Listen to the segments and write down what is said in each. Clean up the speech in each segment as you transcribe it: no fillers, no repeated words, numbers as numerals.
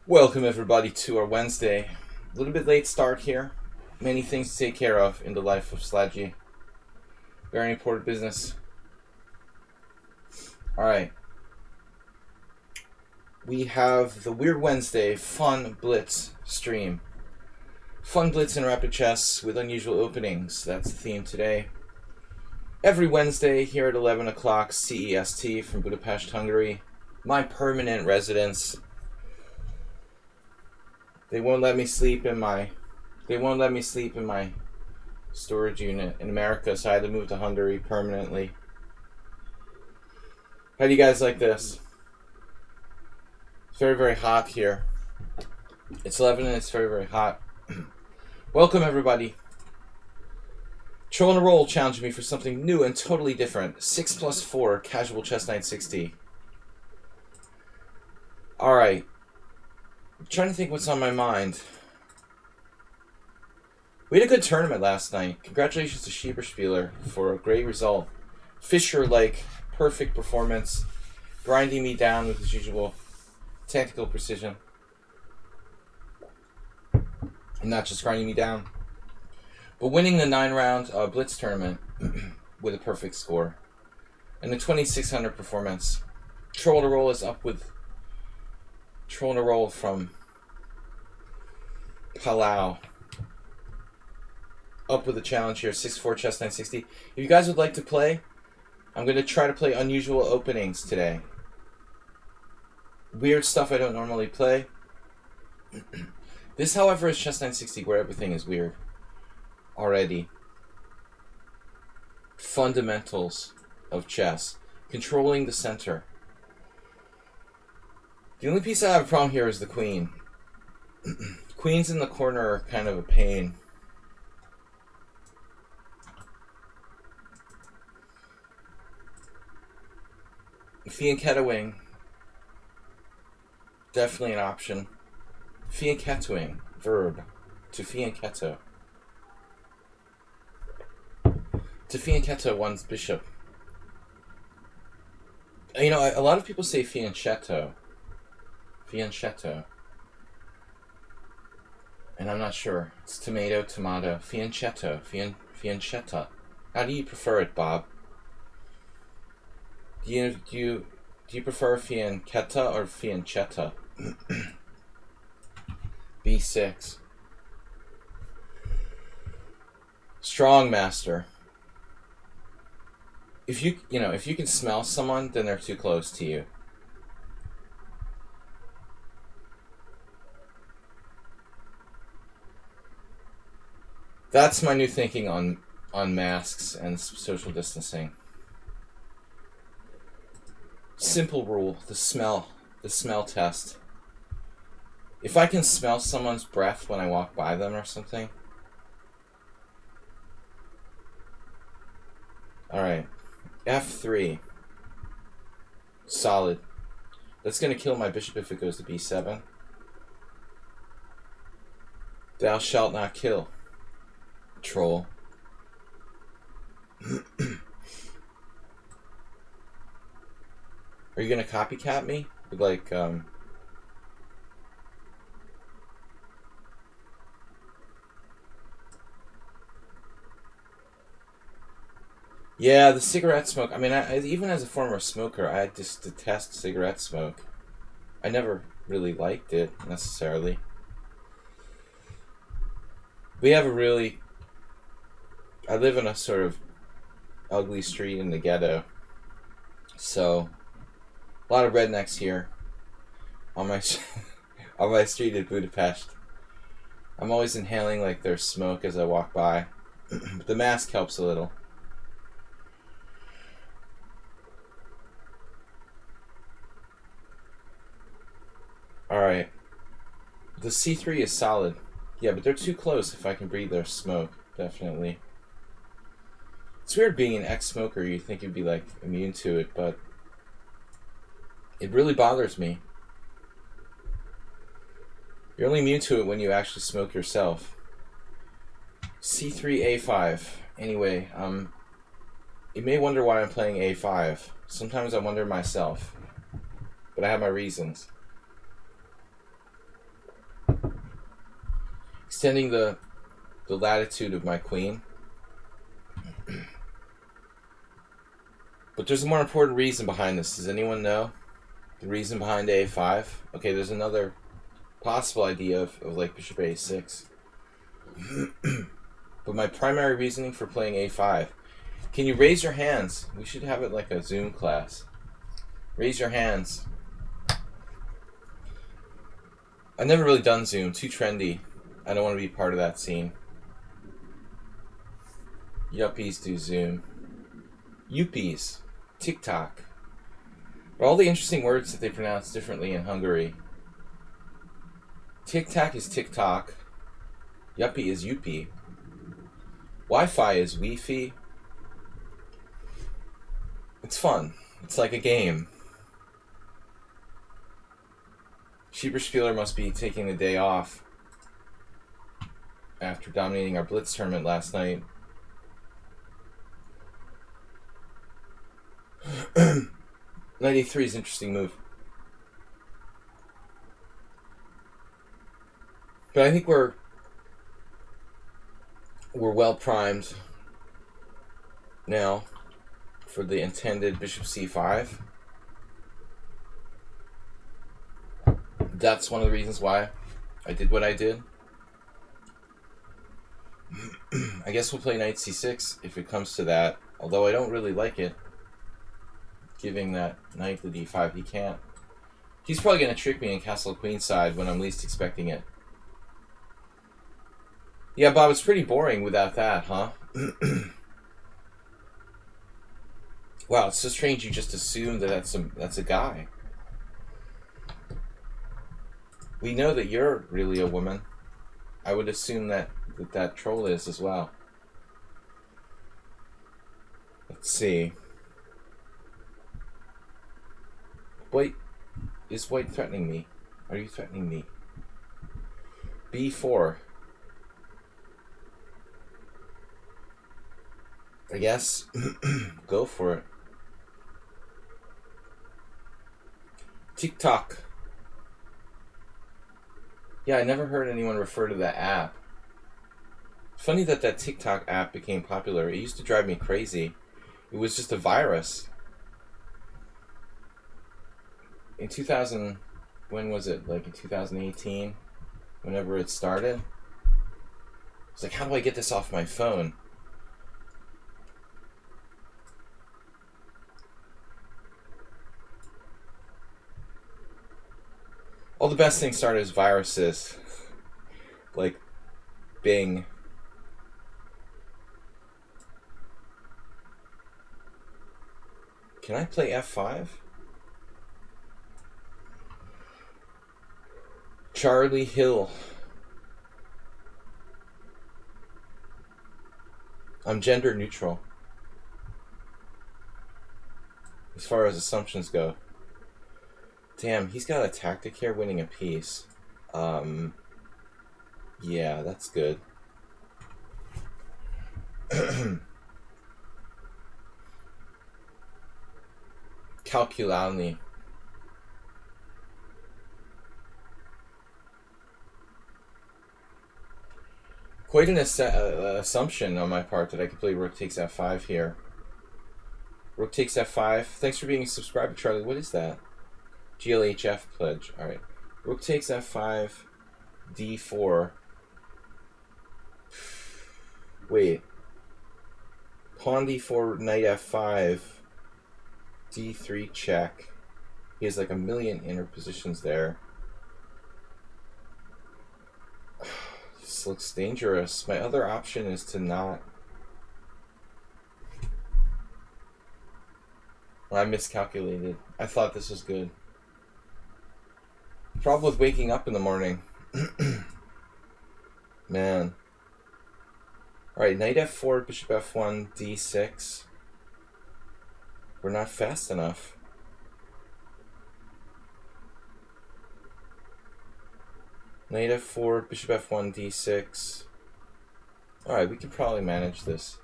Welcome everybody to our Wednesday. A little bit late start here. Many things to take care of in the life of Sladgie. Very important business. Alright. We have the Weird Wednesday Fun Blitz stream. Fun Blitz and Rapid Chess with unusual openings. That's the theme today. Every Wednesday here at 11 o'clock CEST from Budapest, Hungary. My permanent residence. They won't let me sleep in my storage unit in America, so I had to move to Hungary permanently. How do you guys like this? It's very, very hot here. It's 11 and it's very, very hot. Welcome everybody. Troll and a Roll challenged me for something new and totally different. 6+4 casual chess night 60. Alright. I'm trying to think what's on my mind. We had a good tournament last night. Congratulations to Schieberspieler for a great result. Fischer-like perfect performance, grinding me down with his usual tactical precision. And not just grinding me down, but winning the 9-round Blitz tournament with a perfect score. And the 2600 performance. Troll to Roll is up with Troll to Roll from Palau. Up with a challenge here, 6-4 chess 960. If you guys would like to play, I'm going to try to play unusual openings today. Weird stuff I don't normally play. This, however, is chess 960 where everything is weird. Already. Fundamentals of chess. Controlling the center. The only piece I have a problem here is the queen. Queens in the corner are kind of a pain. Fianchettoing. Definitely an option. Fianchettoing. Verb. To fianchetto. To fianchetto one's bishop. You know, a lot of people say fianchetto. Fianchetto. And I'm not sure. It's tomato, tomato. Fianchetto. Fiancetta. How do you prefer it, Bob? Do you prefer fiancetta or fiancetta? B6. Strong master. If you can smell someone, then they're too close to you. That's my new thinking on masks and social distancing. Simple rule, the smell test. If I can smell someone's breath when I walk by them or something. Alright. F3. Solid. That's going to kill my bishop if it goes to B7. Thou shalt not kill. Troll. Are you gonna copycat me? With like, Yeah, the cigarette smoke. I mean, even as a former smoker, I just detest cigarette smoke. I never really liked it, necessarily. We have I live in a sort of ugly street in the ghetto. So, a lot of rednecks here on my on my street in Budapest. I'm always inhaling like their smoke as I walk by. The mask helps a little. Alright. The C3 is solid. Yeah, but they're too close if I can breathe their smoke. Definitely. It's weird being an ex-smoker. You think you'd be like immune to it, but it really bothers me. You're only immune to it when you actually smoke yourself. C3, A5. Anyway, you may wonder why I'm playing A5. Sometimes I wonder myself, but I have my reasons. extending the latitude of my queen. But there's a more important reason behind this. Does anyone know the reason behind a5? Okay, there's another possible idea of like bishop a6. But my primary reasoning for playing a5. Can you raise your hands? We should have it like a Zoom class. Raise your hands. I've never really done Zoom. Too trendy. I don't want to be part of that scene. Yuppies do Zoom. Yuppies. TikTok. But all the interesting words that they pronounce differently in Hungary. TikTok is TikTok. Yuppie is Yuppie. Wi-Fi is Wi-Fi. It's fun. It's like a game. Schieberspieler must be taking the day off after dominating our blitz tournament last night. 93 is an interesting move. But I think we're well primed now for the intended bishop c5. That's one of the reasons why I did what I did. I guess we'll play knight c6 if it comes to that, although I don't really like it. Giving that knight to d5, he can't. He's probably going to trick me in castle queenside when I'm least expecting it. Yeah, Bob, it's pretty boring without that, huh? Wow, it's so strange you just assume that that's a guy. We know that you're really a woman. I would assume that troll is as well. Let's see. Wait, is white threatening me? Are you threatening me? b4. I guess. Go for it. TikTok. Yeah, I never heard anyone refer to that app. Funny that TikTok app became popular. It used to drive me crazy. It was just a virus. In 2000, when was it? Like in 2018, whenever it started. It's like, how do I get this off my phone? All the best things started as viruses. Like Bing. Can I play f5? Charlie Hill. I'm gender neutral as far as assumptions go. Damn, he's got a tactic here, winning a piece. Yeah, that's good. Calculani. Quite an assumption on my part that I could play rook takes f5 here. Rook takes f5. Thanks for being a subscriber, Charlie. What is that? GLHF pledge. Alright. Rook takes f5, d4. Wait. Pawn d4, knight f5, d3 check. He has like a million inner positions there. This looks dangerous. My other option is to not... Well, I miscalculated. I thought this was good. Problem with waking up in the morning. Man. Alright, knight f4, bishop f1, d6. We're not fast enough. Knight f4, bishop f1, d6. Alright, we can probably manage this.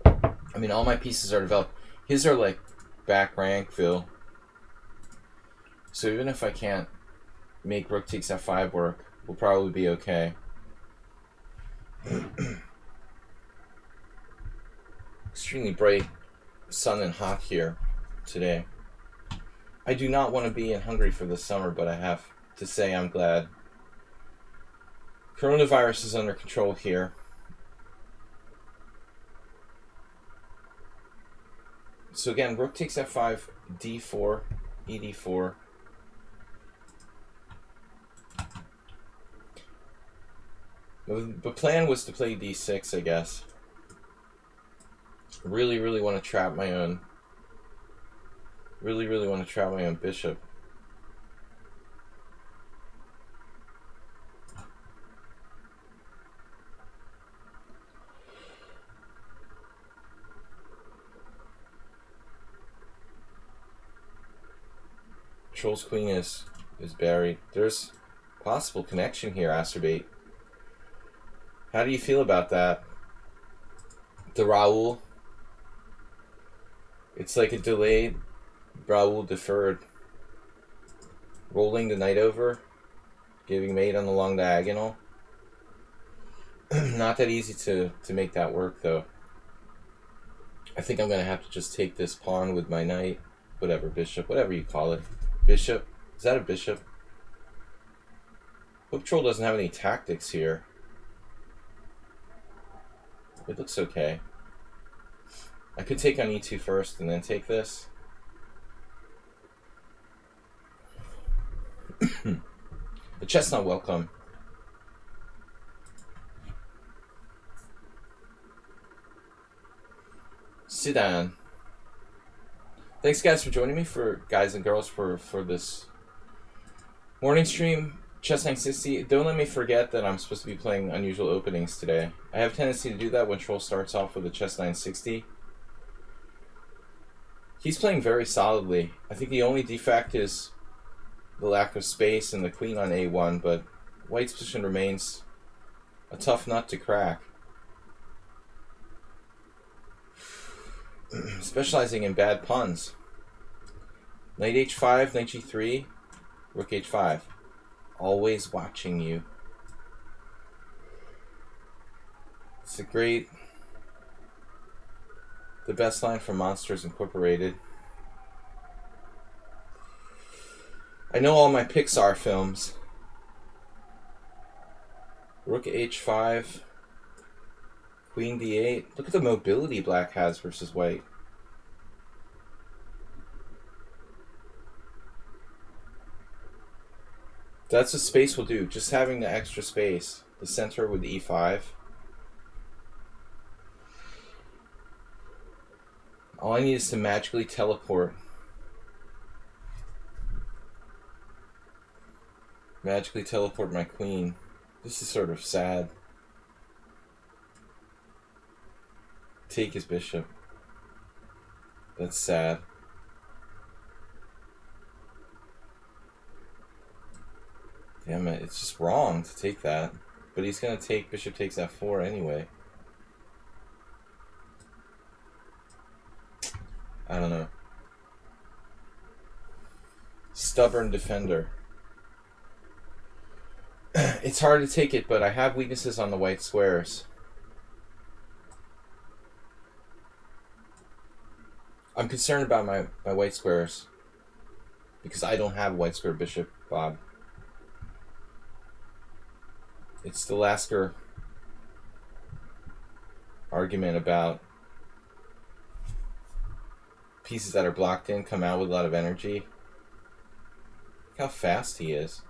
I mean, all my pieces are developed. His are like back rank, Phil. So even if I can't make rook takes f5 work, We'll probably be okay. Extremely bright sun and hot here today. I do not want to be in Hungary for the summer, but I have to say I'm glad. Coronavirus is under control here. So again, rook takes f5, d4, ed4. The plan was to play d6, I guess. Really want to trap my own. Really want to trap my own bishop. Troll's queen is buried. There's possible connection here, Acerbate. How do you feel about that? The Raoul. It's like a delayed Raoul deferred. Rolling the knight over. Giving mate on the long diagonal. Not that easy to make that work, though. I think I'm going to have to just take this pawn with my knight. Whatever, bishop. Whatever you call it. Bishop. Is that a bishop? Hope Troll doesn't have any tactics here. It looks okay. I could take on e2 first and then take this. The chestnut welcome. Sit down. Thanks guys for joining me, for guys and girls, for this morning stream. Chess 960. Don't let me forget that I'm supposed to be playing unusual openings today. I have a tendency to do that when Troll starts off with a Chess 960. He's playing very solidly. I think the only defect is the lack of space and the queen on a1, but White's position remains a tough nut to crack. Specializing in bad puns. Knight h5, knight g3, rook h5. Always watching you. It's a great... the best line from Monsters Incorporated. I know all my Pixar films. Rook h5, queen d8. Look at the mobility black has versus white. That's what space will do. Just having the extra space. The center with e5. All I need is to magically teleport. Magically teleport my queen. This is sort of sad. Take his bishop. That's sad. Damn it, it's just wrong to take that. But he's going to take bishop takes f4 anyway. I don't know. Stubborn defender. It's hard to take it, but I have weaknesses on the white squares. I'm concerned about my white squares because I don't have a white square bishop, Bob. It's the Lasker argument about pieces that are blocked in come out with a lot of energy. Look how fast he is.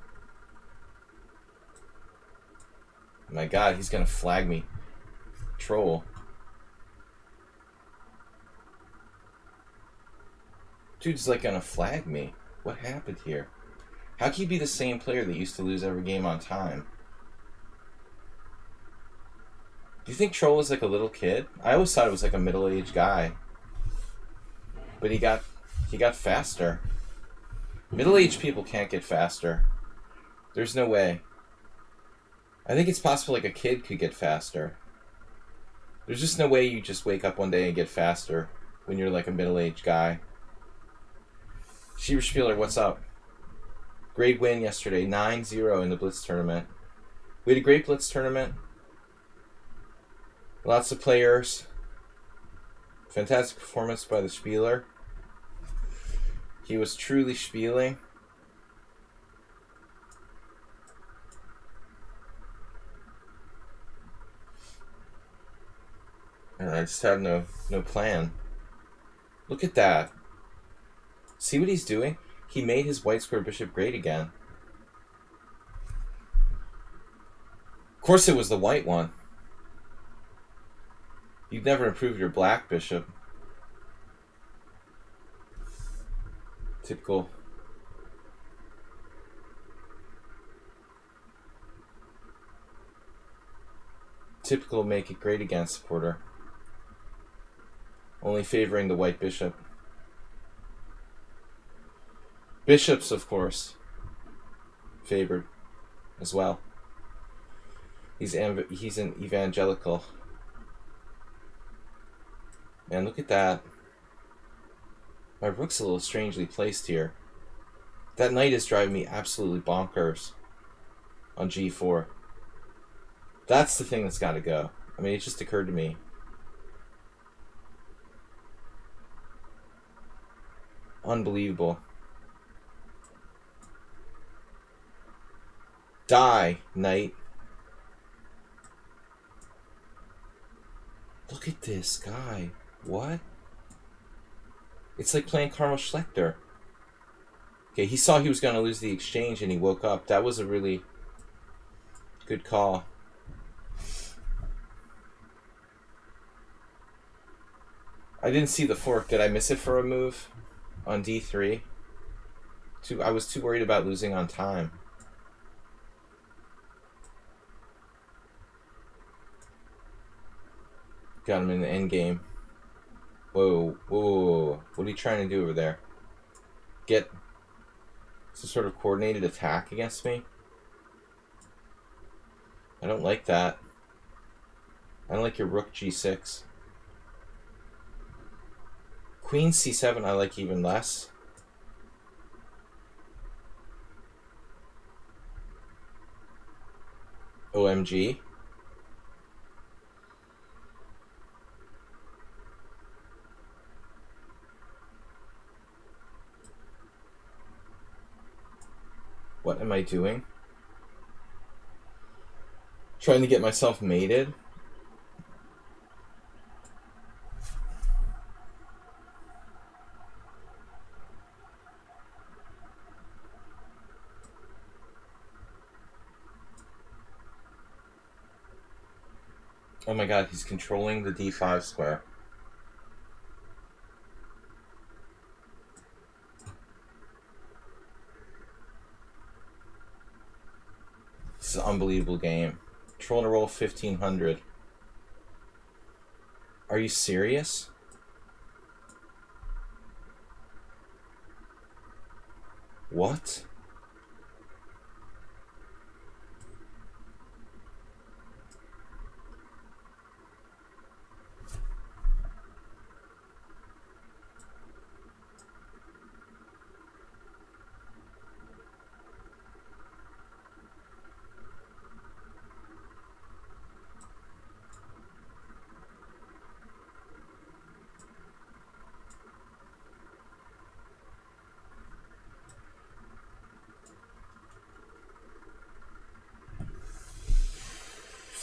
My God, he's gonna flag me. Troll. Dude's like gonna flag me. What happened here? How can you be the same player that used to lose every game on time? Do you think Troll is like a little kid? I always thought it was like a middle-aged guy. But he got faster. Middle-aged people can't get faster. There's no way. I think it's possible like a kid could get faster. There's just no way you just wake up one day and get faster when you're like a middle-aged guy. Schieberspieler, what's up? Great win yesterday, 9-0 in the Blitz tournament. We had a great blitz tournament. Lots of players. Fantastic performance by the Spieler. He was truly spieling. And I just had no plan. Look at that. See what he's doing? He made his white square bishop great again. Of course it was the white one. You'd never improve your black bishop. Typical. Typical make it great again supporter. Only favoring the white bishop. Bishops, of course, favored as well. He's an evangelical. Man, look at that. My rook's a little strangely placed here. That knight is driving me absolutely bonkers on g4. That's the thing that's got to go. I mean, it just occurred to me. Unbelievable. Die, knight. Look at this guy. What? It's like playing Carl Schlechter. Okay, he saw he was going to lose the exchange and he woke up. That was a really good call. I didn't see the fork. Did I miss it for a move on d3? I was too worried about losing on time. Got him in the end game. Whoa, whoa. What are you trying to do over there? Get some sort of coordinated attack against me? I don't like that. I don't like your rook g6. Queen c7 I like even less. OMG. What am I doing? Trying to get myself mated? Oh my god, he's controlling the d5 square. This is an unbelievable game. Troll to roll 1500. Are you serious? What?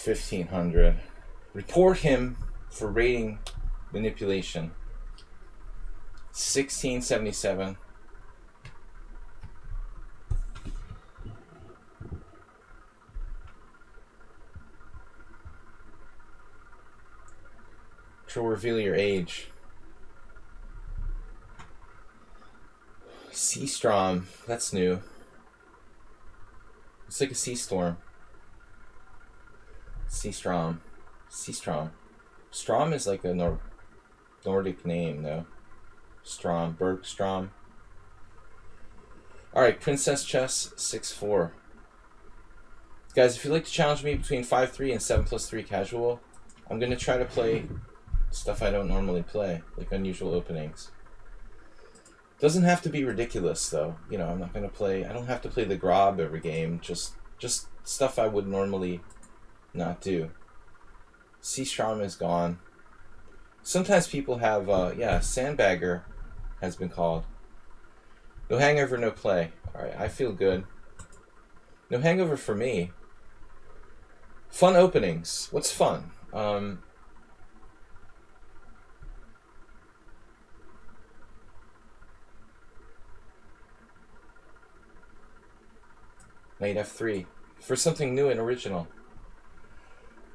$1,500. Report him for rating manipulation. 1677. Which will reveal your age. Sea Strom. That's new. It's like a sea storm. Seastrom. Seastrom. Strom is like a Nordic name, though. Strom. Bergstrom. Alright, Princess Chess 6-4. Guys, if you'd like to challenge me between 5-3 and 7+3 casual, I'm going to try to play stuff I don't normally play, like unusual openings. Doesn't have to be ridiculous, though. You know, I'm not going to play... I don't have to play the Grob every game, just Just stuff I would normally not do. C Sharma is gone. Sometimes people have, yeah, Sandbagger has been called. No hangover, no play. Alright, I feel good. No hangover for me. Fun openings. What's fun? Knight F3. For something new and original.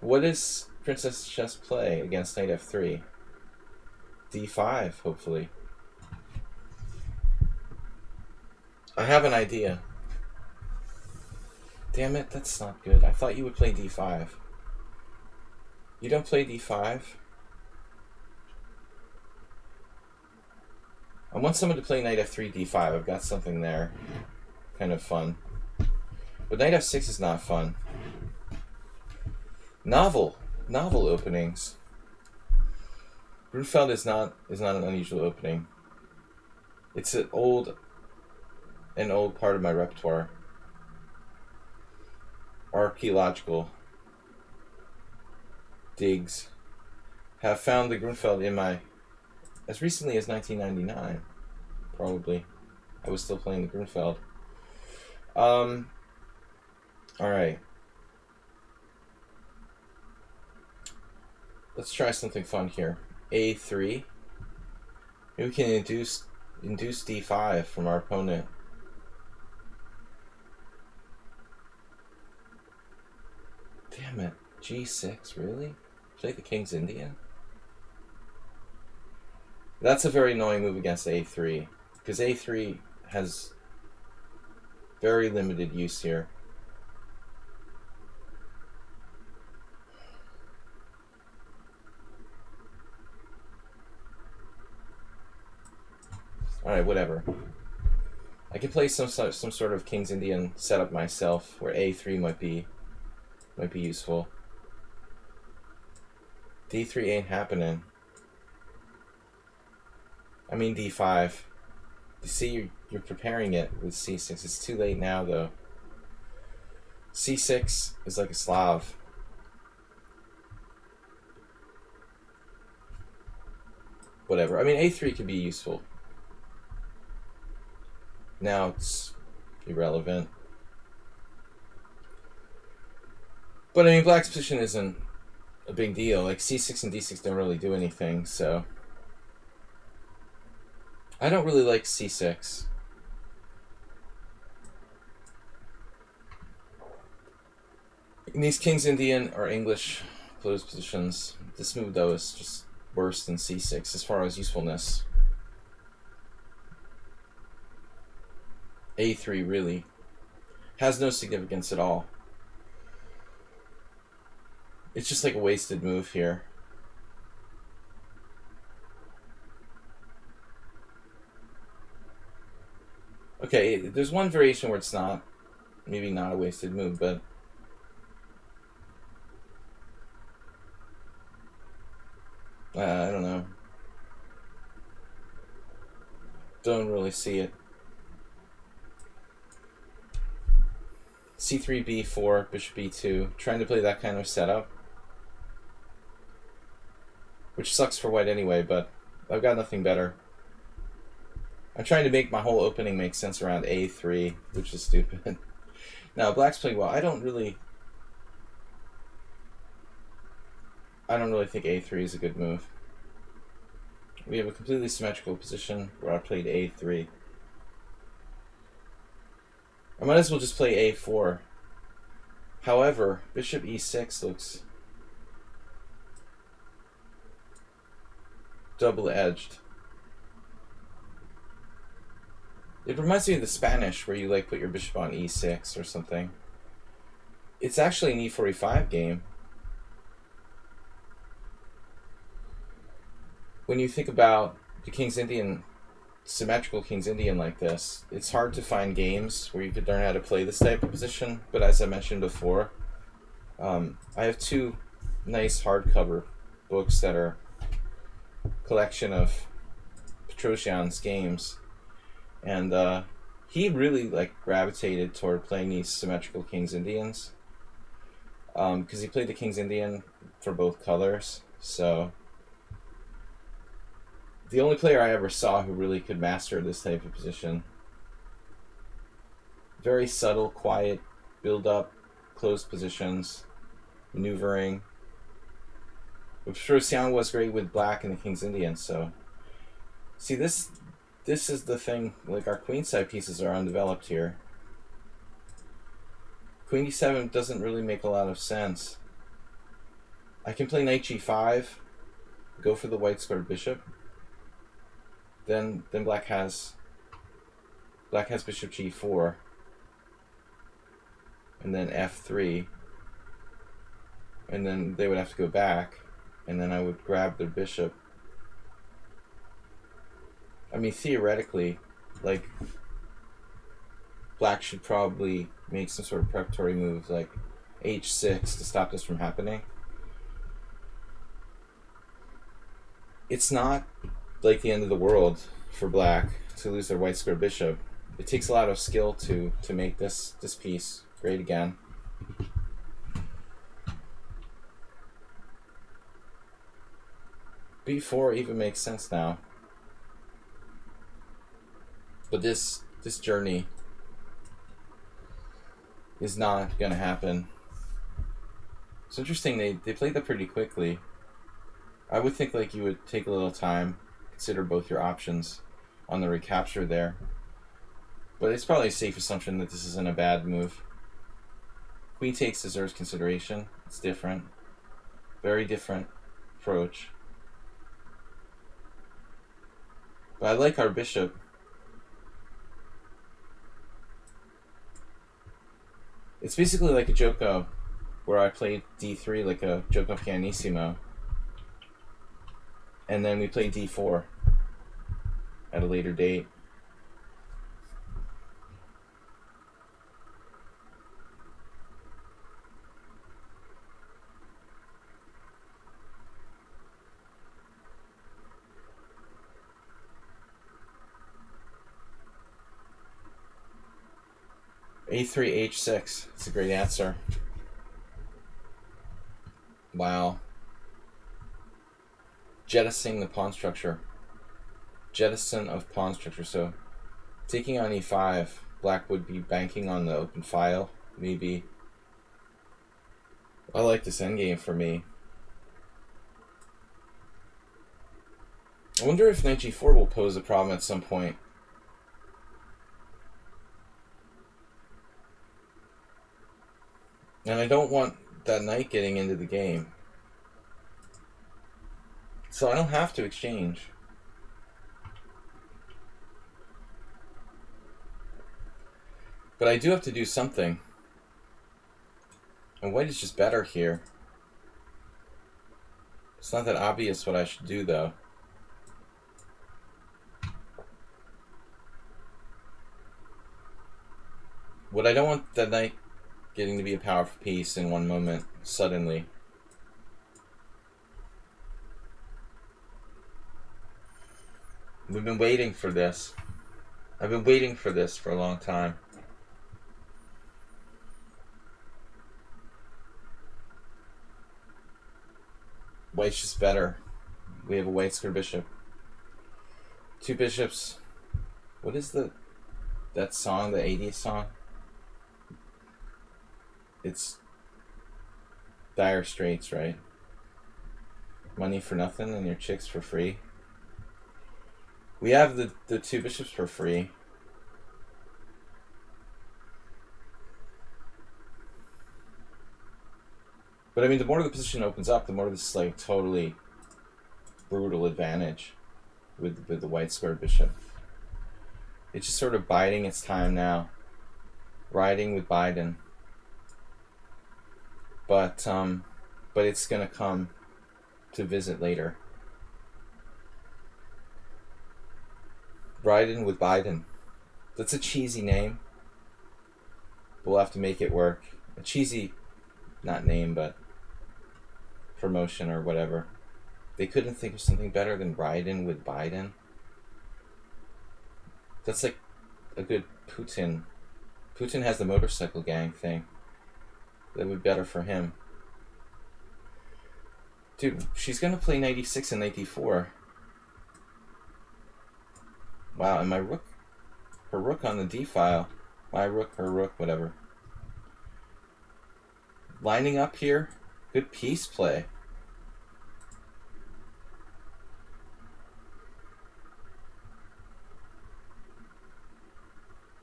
What does Princess Chess play against Knight F3? D5, hopefully. I have an idea. Damn it, that's not good. I thought you would play D5. You don't play D5? I want someone to play Knight F3, D5. I've got something there. Kind of fun. But Knight F6 is not fun. Novel openings. Grunfeld is not an unusual opening. It's an old part of my repertoire. Archaeological digs have found the Grunfeld in my, as recently as 1999, probably. I was still playing the Grunfeld. All right. Let's try something fun here. A3. Maybe we can induce D5 from our opponent. Damn it. G6, really? Play the King's Indian? That's a very annoying move against A3, because A3 has very limited use here. Alright, whatever. I can play some sort of King's Indian setup myself, where A3 might be useful. D3 ain't happening. I mean D5. You see, you're preparing it with C6. It's too late now, though. C6 is like a Slav. Whatever. I mean, A3 could be useful. Now it's irrelevant. But I mean, black's position isn't a big deal. Like C6 and D6 don't really do anything, so I don't really like C6. In these King's Indian or English closed positions, this move though is just worse than C6 as far as usefulness. A3 really has no significance at all. It's just like a wasted move here. Okay, there's one variation where it's not, maybe not a wasted move, but I don't know. Don't really see it. C3, B4, bishop B2, trying to play that kind of setup. Which sucks for white anyway, but I've got nothing better. I'm trying to make my whole opening make sense around A3, which is stupid. Now, black's playing well. I don't really think A3 is a good move. We have a completely symmetrical position where I played A3. I might as well just play A4. However, bishop E6 looks double-edged. It reminds me of the Spanish, where you like put your bishop on E6 or something. It's actually an E4, E5 game. When you think about the King's Indian, symmetrical King's Indian like this, it's hard to find games where you could learn how to play this type of position. But as I mentioned before, I have two nice hardcover books that are a collection of Petrosian's games. And he really like gravitated toward playing these symmetrical King's Indians. Because he played the King's Indian for both colors, so the only player I ever saw who really could master this type of position. Very subtle, quiet, build up, closed positions, maneuvering. I'm sure Xiang was great with black and the King's Indian, so see this is the thing, like our queenside pieces are undeveloped here. Queen d7 doesn't really make a lot of sense. I can play knight g5, go for the white squared bishop. Then black has bishop g4, and then f3, and then they would have to go back, and then I would grab their bishop. I mean, theoretically, like, black should probably make some sort of preparatory move, like h6, to stop this from happening. It's not like the end of the world for black to lose their white square bishop. It takes a lot of skill to make this piece great again. b4 even makes sense now. But this journey is not going to happen. It's interesting, they played that pretty quickly. I would think like you would take a little time, consider both your options on the recapture there. But it's probably a safe assumption that this isn't a bad move. Queen takes deserves consideration. It's different. Very different approach. But I like our bishop. It's basically like a Joko, where I played d3 like a Joko pianissimo. And then we played d4 at a later date. a3, h6. It's a great answer. Wow. Jettisoning the pawn structure. Jettison of pawn structure. So taking on e5, black would be banking on the open file, maybe. I like this endgame for me. I wonder if knight g4 will pose a problem at some point. And I don't want that knight getting into the game. So I don't have to exchange. But I do have to do something. And white is just better here. It's not that obvious what I should do, though. What I don't want that knight getting to be a powerful piece in one moment, suddenly. We've been waiting for this. I've been waiting for this for a long time. White's just better. We have a white square bishop. Two bishops. What is that song, the 80s song? It's Dire Straits, right? Money for nothing and your chicks for free. We have the two bishops for free. But I mean, the more the position opens up, the more this is like totally brutal advantage with the white square bishop. It's just sort of biding its time now. Riding with Biden. But it's gonna come to visit later. Riding with Biden. That's a cheesy name. We'll have to make it work. A cheesy, not name, but promotion or whatever. They couldn't think of something better than riding with Biden. That's like a good Putin. Putin has the motorcycle gang thing. That would be better for him. Dude, she's gonna play 96 and 94. Wow, and my rook, her rook on the d file. My rook, her rook, whatever. Lining up here. Good piece play.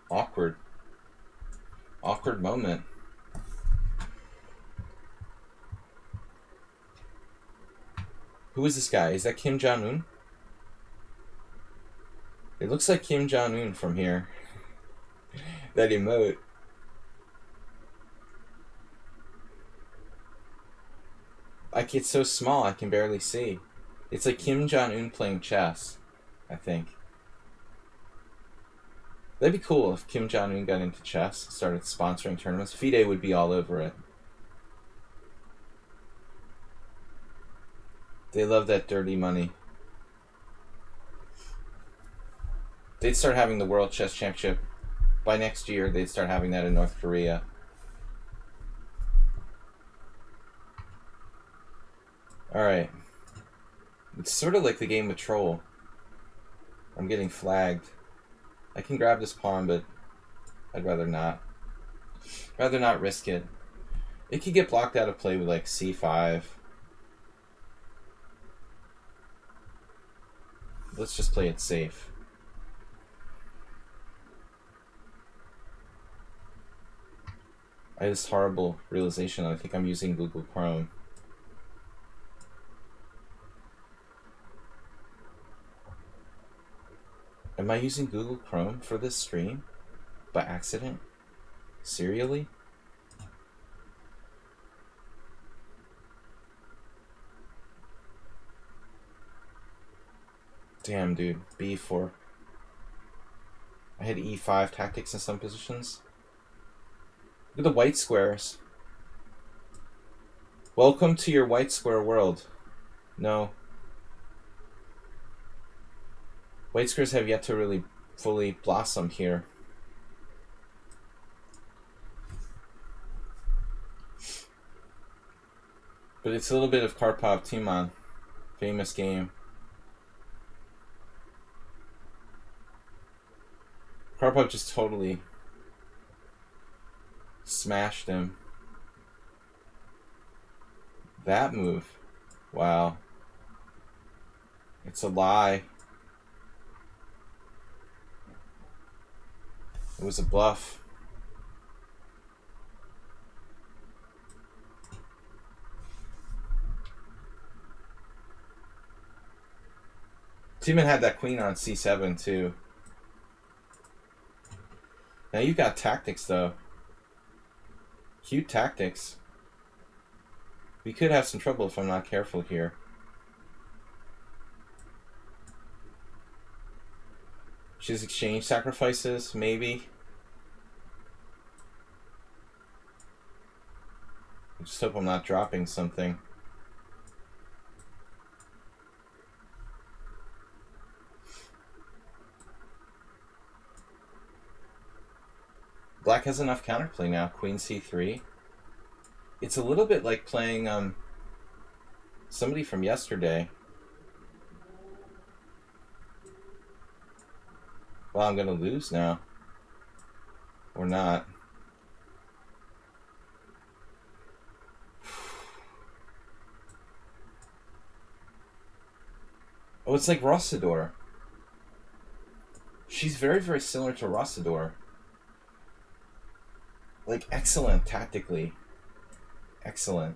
Awkward. Awkward moment. Who is this guy? Is that Kim Jong-un? It looks like Kim Jong-un from here. That emote. Like, it's so small I can barely see. It's like Kim Jong-un playing chess, I think. That'd be cool if Kim Jong-un got into chess, started sponsoring tournaments. FIDE would be all over it. They love that dirty money. They'd start having the World Chess Championship. By next year, they'd start having that in North Korea. Alright. It's sort of like the game of Troll. I'm getting flagged. I can grab this pawn, but I'd rather not. Rather not risk it. It could get blocked out of play with like c5. Let's just play it safe. I had this horrible realization that I think I'm using Google Chrome. Am I using Google Chrome for this stream? By accident? Serially? Damn, dude. B4. I had E5 tactics in some positions. Look at the white squares. Welcome to your white square world. No. White squares have yet to really fully blossom here. But it's a little bit of Karpov Timon. Famous game. Karpov just totally smashed him. That move. Wow. It's a lie. It was a bluff. Timon had that queen on c7 too. Now you got tactics though. Cute tactics. We could have some trouble if I'm not careful here. She's exchanged sacrifices, maybe. I just hope I'm not dropping something. Black has enough counterplay now. Queen c3. It's a little bit like playing somebody from yesterday. Well, I'm gonna lose now. Or not. Oh, it's like Rossador. She's very, very similar to Rossador. Like, excellent tactically. Excellent.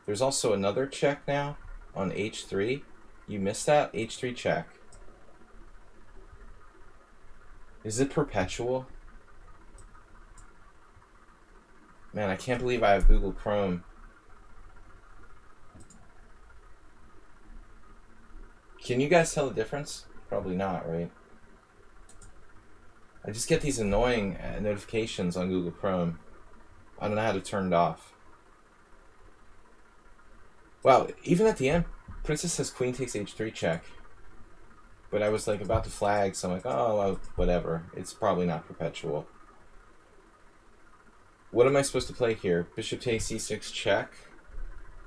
There's also another check now on h3. You missed that? h3 check. Is it perpetual? Man, I can't believe I have Google Chrome. Can you guys tell the difference? Probably not, right? I just get these annoying notifications on Google Chrome. I don't know how to turn it off. Wow, even at the end, Princess says queen takes h3 check. but I was like about to flag, so I'm like, oh, well, whatever. It's probably not perpetual. What am I supposed to play here? Bishop takes c6, check.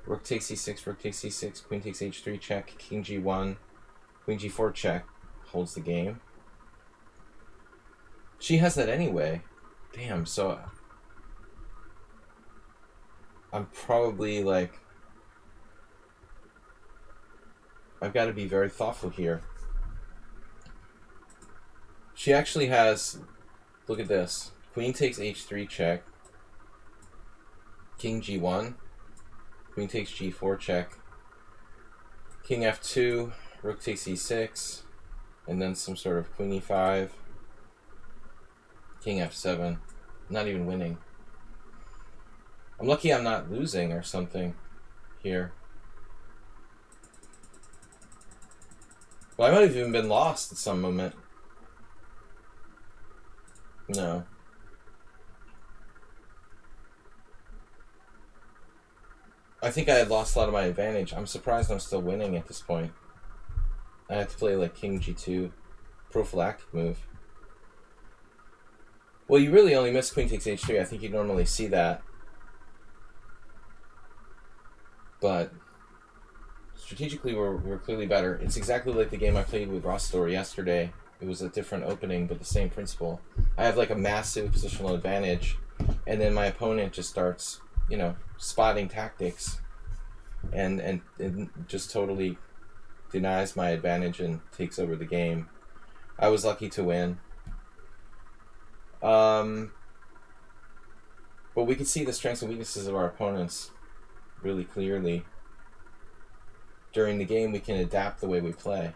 Rook takes c6, rook takes c6, queen takes h3, check. King g1, queen g4, check. Holds the game. She has that anyway. Damn, so I'm probably like, I've got to be very thoughtful here. She actually has, look at this. Queen takes h3, check. King g1, queen takes g4, check. King f2, rook takes e6, and then some sort of queen e5. King f7. Not even winning. I'm lucky I'm not losing or something here. Well, I might have even been lost at some moment. No. I think I had lost a lot of my advantage. I'm surprised I'm still winning at this point. I had to play like king g2. Prophylactic move. Well, you really only miss queen takes h3. I think you normally see that. But strategically, we're clearly better. It's exactly like the game I played with Rostor yesterday. It was a different opening, but the same principle. I have like a massive positional advantage, and then my opponent just starts, you know, spotting tactics, and just totally denies my advantage and takes over the game. I was lucky to win. But we can see the strengths and weaknesses of our opponents really clearly. During the game, we can adapt the way we play.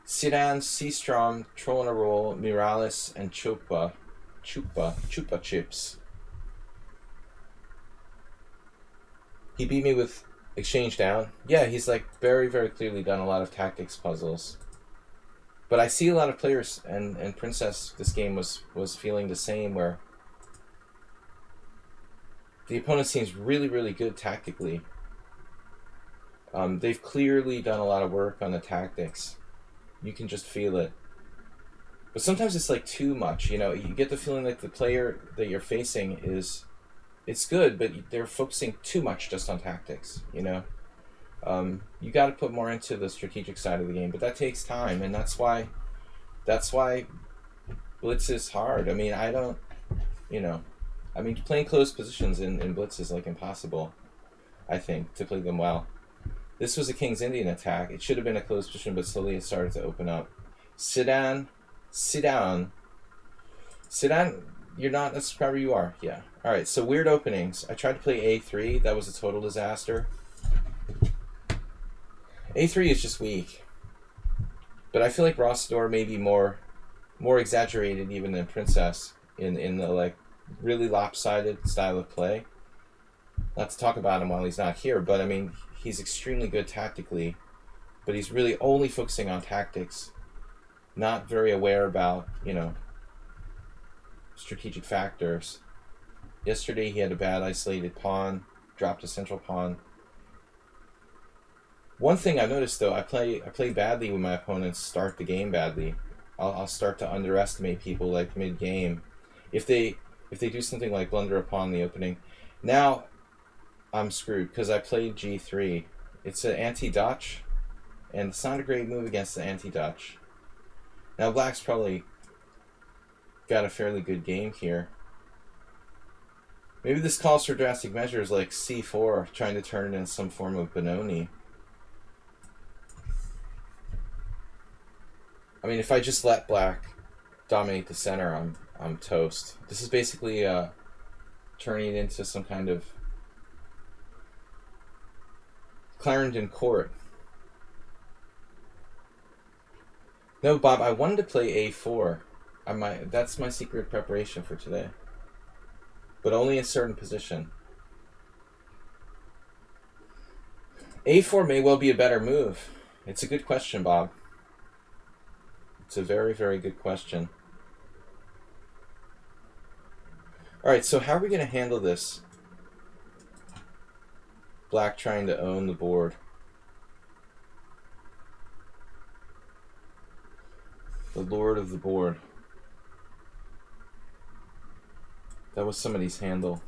Sidan, Seastrom, Troll in a Roll, Miralis, and Chupa Chips. He beat me with Exchange Down. Yeah, he's like very, very clearly done a lot of tactics puzzles. But I see a lot of players, and Princess this game was feeling the same, where the opponent seems really, really good tactically. They've clearly done a lot of work on the tactics. You can just feel it. But sometimes it's like too much, you know. You get the feeling like the player that you're facing it's good, but they're focusing too much just on tactics, you know. You got to put more into the strategic side of the game, but that takes time, and that's why blitz is hard. I mean, playing close positions in blitz is like impossible, I think, to play them well. This was a King's Indian attack. It should have been a closed position, but slowly it started to open up. Sit down. You're not a subscriber, you are. Yeah. All right, so weird openings. I tried to play a3. That was a total disaster. a3 is just weak. But I feel like Rossador may be more exaggerated even than Princess in the like really lopsided style of play. Not to talk about him while he's not here, but I mean, he's extremely good tactically, but he's really only focusing on tactics, not very aware about, you know, strategic factors. Yesterday he had a bad isolated pawn, dropped a central pawn. One thing I noticed though, I play badly when my opponents start the game badly. I'll start to underestimate people like mid-game. If they do something like blunder a pawn in the opening. Now I'm screwed because I played g3. It's an anti-Dutch, and it's not a great move against the anti-Dutch. Now black's probably got a fairly good game here. Maybe this calls for drastic measures like c4, trying to turn it into some form of Benoni. I mean, if I just let black dominate the center, I'm toast. This is basically turning it into some kind of Clarendon Court. No, Bob, I wanted to play a4. That's my secret preparation for today. But only in a certain position. a4 may well be a better move. It's a good question, Bob. It's a very, very good question. Alright, so how are we going to handle this? Black trying to own the board. lord of the board. That was somebody's handle.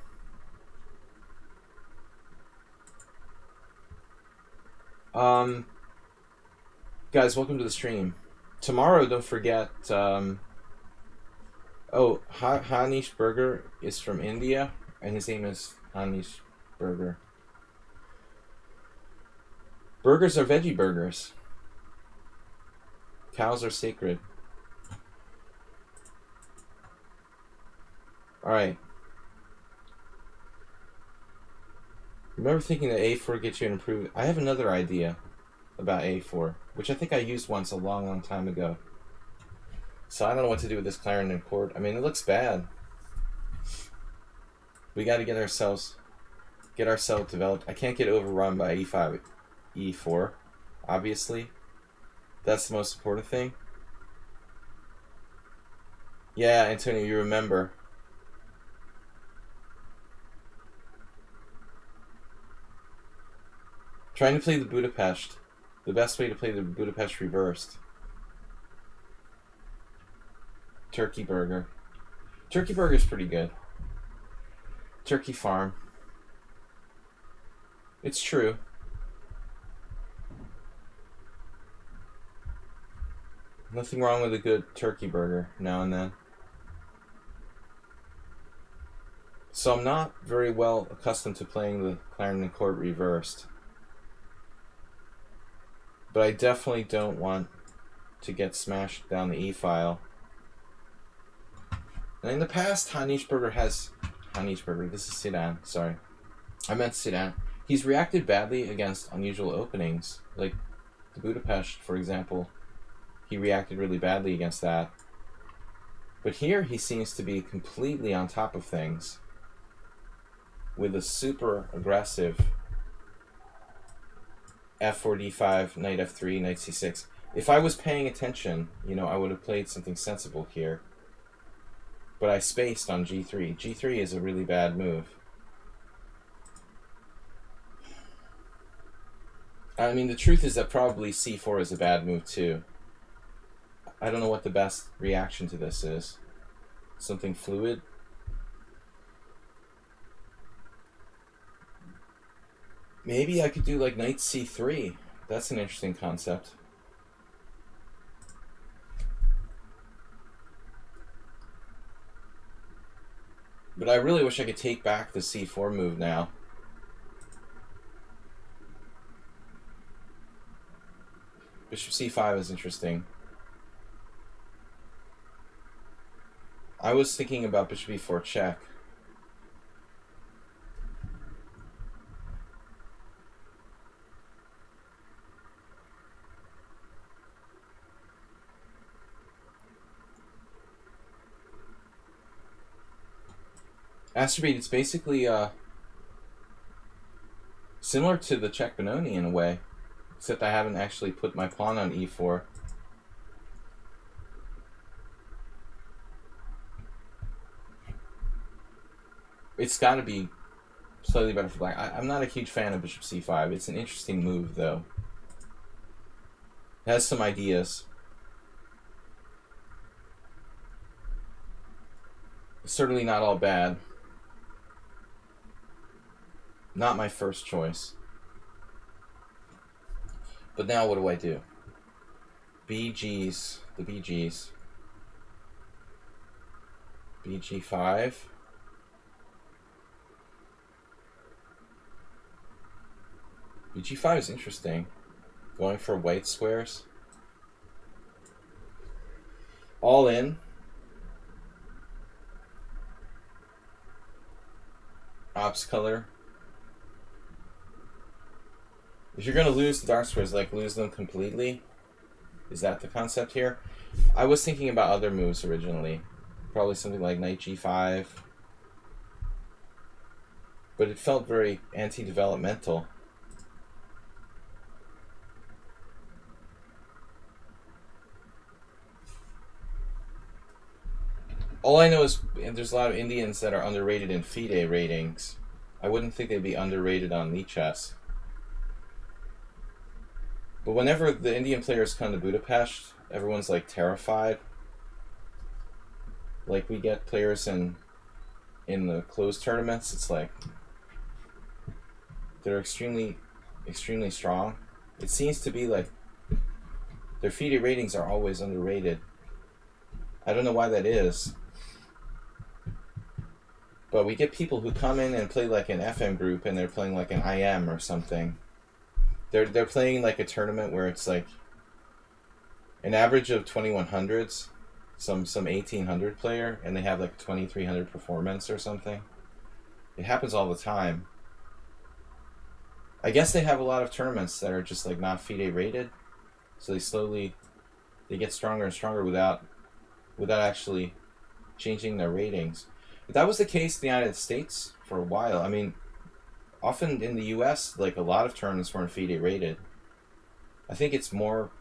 Guys, welcome to the stream. Tomorrow, don't forget, Hanish Burger is from India, and his name is Hanish Burger. Burgers are veggie burgers. Cows are sacred. Alright. Remember thinking that A4 gets you an improved... I have another idea about A4, which I think I used once a long time ago. So I don't know what to do with this Clarendon chord. I mean, it looks bad. We got to get ourselves developed. I can't get overrun by E5, E4, obviously. That's the most important thing. Yeah, Antonio, you remember. Trying to play the Budapest. The best way to play the Budapest reversed. Turkey burger. Turkey burger is pretty good. Turkey farm. It's true. Nothing wrong with a good turkey burger now and then. So I'm not very well accustomed to playing the Clarendon chord reversed. But I definitely don't want to get smashed down the E file. And in the past, Hanishberger, this is Sidan, sorry. I meant Sidan. He's reacted badly against unusual openings. Like the Budapest, for example. He reacted really badly against that. But here he seems to be completely on top of things. With a super aggressive f4, d5, knight f3, knight c6. If I was paying attention, I would have played something sensible here. But I spaced on g3. g3 is a really bad move. I mean, the truth is that probably c4 is a bad move too. I don't know what the best reaction to this is. Something fluid? Maybe I could do like knight c3. That's an interesting concept. But I really wish I could take back the c4 move now. Bishop c5 is interesting. I was thinking about bishop e4 check. Astrobate, it's basically similar to the check Benoni in a way, except I haven't actually put my pawn on e4. It's got to be slightly better for black. I'm not a huge fan of bishop c5. It's an interesting move, though. It has some ideas. It's certainly not all bad. Not my first choice. But now what do I do? BGs, the BGs. BG5. BG5 is interesting. Going for white squares. All in. Ops color. If you're going to lose the dark squares, like lose them completely, is that the concept here? I was thinking about other moves originally. Probably something like knight g5. But it felt very anti-developmental. All I know is there's a lot of Indians that are underrated in FIDE ratings. I wouldn't think they'd be underrated on lichess. But whenever the Indian players come to Budapest, everyone's like terrified. Like we get players in the closed tournaments. It's like they're extremely strong. It seems to be like their FIDE ratings are always underrated. I don't know why that is. But we get people who come in and play like an FM group and they're playing like an IM or something. They're playing like a tournament where it's like an average of 2100s, some 1800 player, and they have like 2300 performance or something. It happens all the time. I guess they have a lot of tournaments that are just like not FIDE rated, so they get stronger and stronger without actually changing their ratings. But that was the case in the United States for a while. I mean, often in the US, like a lot of tournaments weren't FIDE rated. I think it's more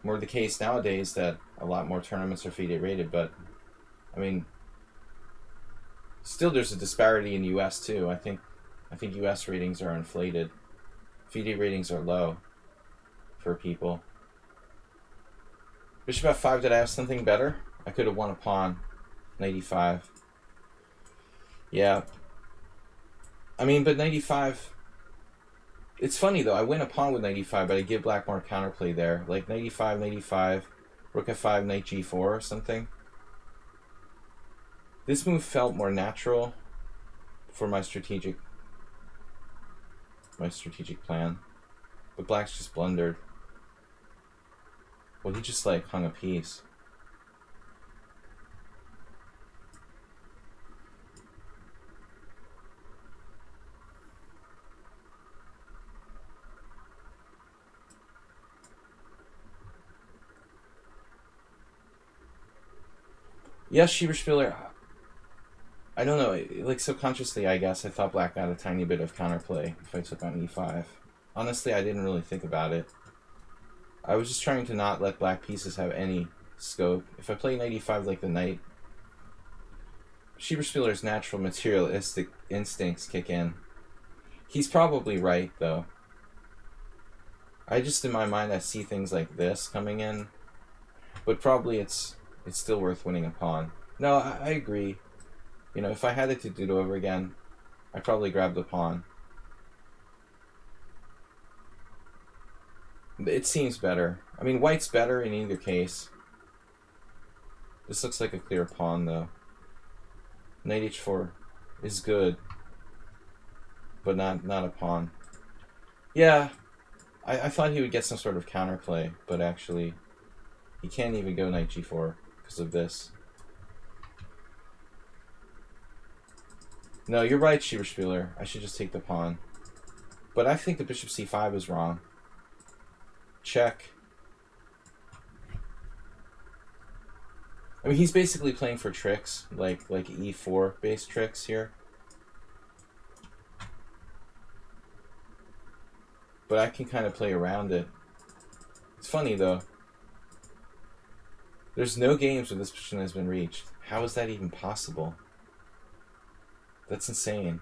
the case nowadays that a lot more tournaments are FIDE rated, but I mean, still there's a disparity in the US too. I think US ratings are inflated. FIDE ratings are low for people. Bishop f5, did I have something better? I could have won a pawn. Knight e5. Yeah. I mean, but knight e5... It's funny, though. I win a pawn with knight e5, but I give black more counterplay there. Like knight e5, rook f5, knight g4 or something. This move felt more natural for my strategic plan. But black's just blundered. Well, he just, like, hung a piece. Yes, Schieberspieler. I don't know. Like, subconsciously, I guess, I thought black got a tiny bit of counterplay if I took on e5. Honestly, I didn't really think about it. I was just trying to not let black pieces have any scope. If I play knight e5 like the knight, Schieberspieler's natural materialistic instincts kick in. He's probably right, though. I just, in my mind, I see things like this coming in. But probably it's still worth winning a pawn. No, I agree. You know, if I had it to do it over again, I'd probably grab the pawn. It seems better. I mean, white's better in either case. This looks like a clear pawn, though. Knight h4 is good, but not a pawn. Yeah, I thought he would get some sort of counterplay, but actually, he can't even go knight g4 because of this. No, you're right, Schieberspieler. I should just take the pawn. But I think the bishop c5 is wrong. Check. I mean, he's basically playing for tricks, like e4 based tricks here. But I can kind of play around it. It's funny, though. There's no games where this position has been reached. How is that even possible? That's insane.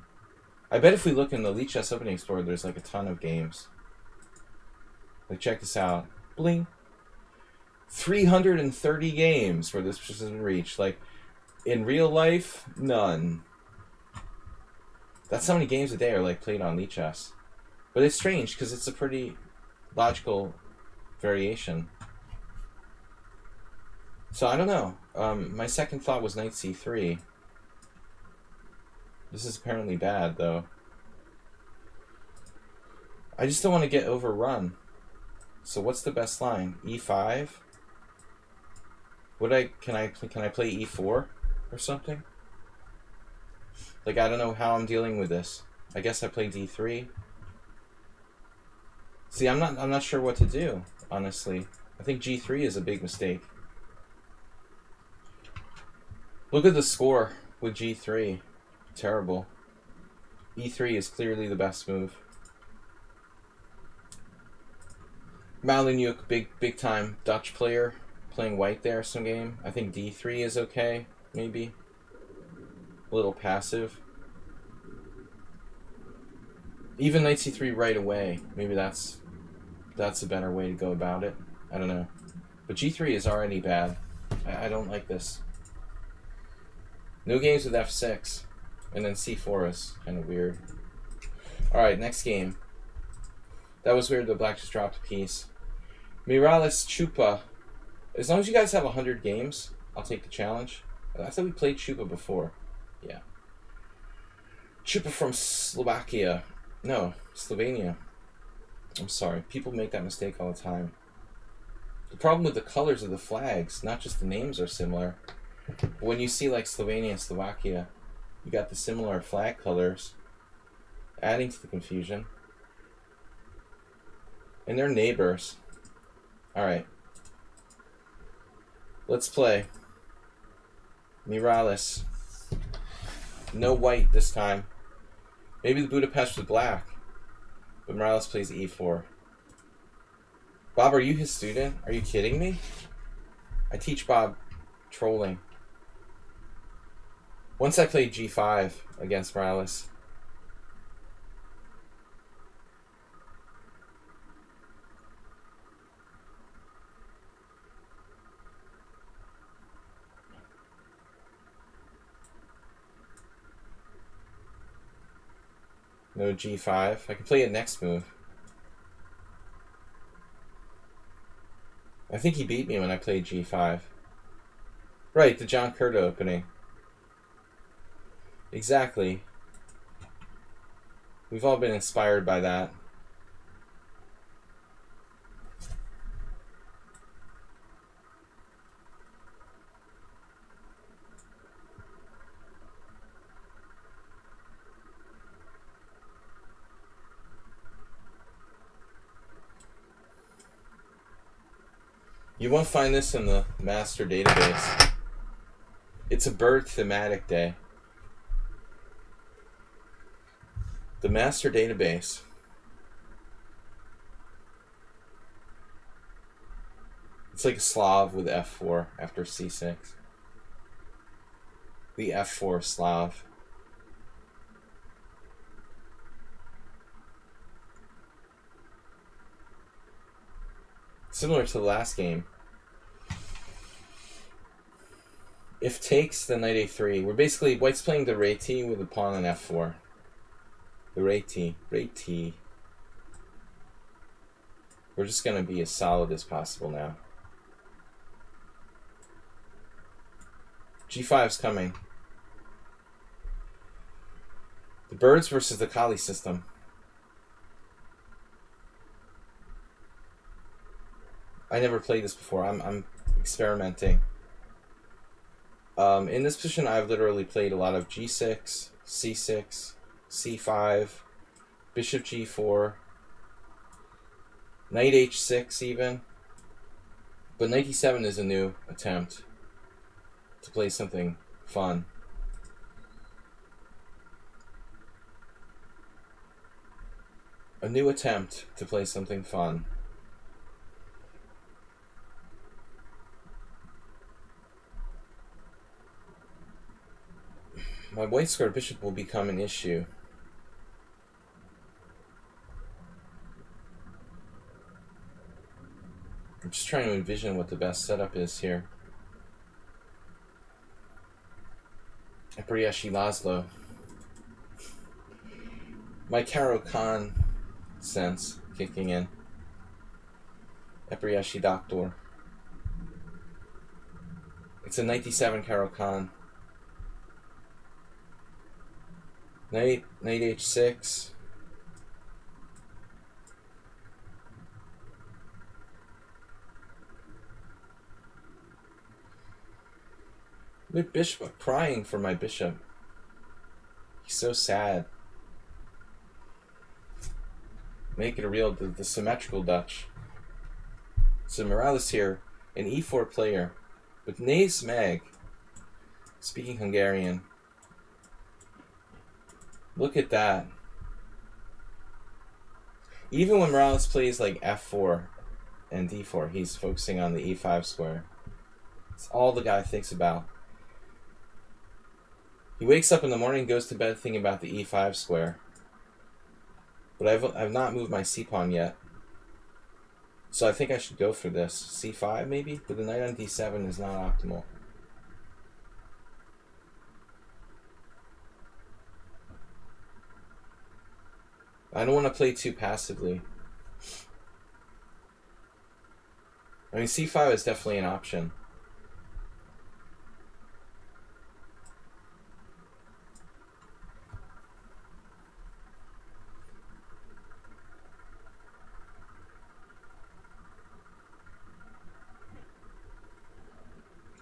I bet if we look in the lichess Opening Explorer, there's like a ton of games. Like, check this out. Bling. 330 games where this position has been reached. Like, in real life, none. That's how many games a day are like played on lichess. But it's strange because it's a pretty logical variation. So I don't know. My second thought was knight c3. This is apparently bad, though. I just don't want to get overrun. So what's the best line? e5? Can I play e4 or something? Like, I don't know how I'm dealing with this. I guess I play d3. See, I'm not sure what to do, honestly. I think g3 is a big mistake. Look at the score with g3. Terrible. e3 is clearly the best move. Maliniuk, big time Dutch player, playing white there some game. I think d3 is okay, maybe. A little passive. Even knight c3 right away. Maybe that's a better way to go about it. I don't know. But g3 is already bad. I don't like this. No games with f6. And then c4 is kind of weird. Alright, next game. That was weird that black just dropped a piece. Miralles Chupa. As long as you guys have 100 games, I'll take the challenge. I thought we played Chupa before. Yeah. Chupa from Slovakia. No, Slovenia. I'm sorry. People make that mistake all the time. The problem with the colors of the flags, not just the names are similar. But when you see like Slovenia and Slovakia, you got the similar flag colors, adding to the confusion. And they're neighbors. Alright. Let's play. Miralles. No white this time. Maybe the Budapest was black. But Miralles plays e4. Bob, are you his student? Are you kidding me? I teach Bob trolling. Once I played g5 against Miralles. No g5. I can play it next move. I think he beat me when I played g5. Right, the John Curta opening. Exactly. We've all been inspired by that. You won't find this in the master database. It's a bird thematic day. The master database. It's like a Slav with f4 after c6. The f4 Slav. Similar to the last game. If takes, then knight a3. We're basically, white's playing the reti with a pawn on f4. The reti. We're just going to be as solid as possible now. g5's coming. The birds versus the Kali system. I never played this before. I'm experimenting. In this position, I've literally played a lot of g6, c6, c5, bishop g4, knight h6 even. But knight e7 is a new attempt to play something fun. A new attempt to play something fun. My white square bishop will become an issue. I'm just trying to envision what the best setup is here. Epriyashi Laszlo. My Karo Khan sense kicking in. Epriyashi Doctor. It's a 97 Karo Khan. Knight h6. My bishop, I'm crying for my bishop. He's so sad. Make it a real, the symmetrical Dutch. So Miralles here, an e4 player, with Nays Mag, speaking Hungarian. Look at that. Even when Miralles plays like f4 and d4, he's focusing on the e5 square. It's all the guy thinks about. He wakes up in the morning and goes to bed thinking about the e5 square. But I've not moved my c-pawn yet. So I think I should go for this. c5 maybe? But the knight on d7 is not optimal. I don't want to play too passively. I mean, c5 is definitely an option.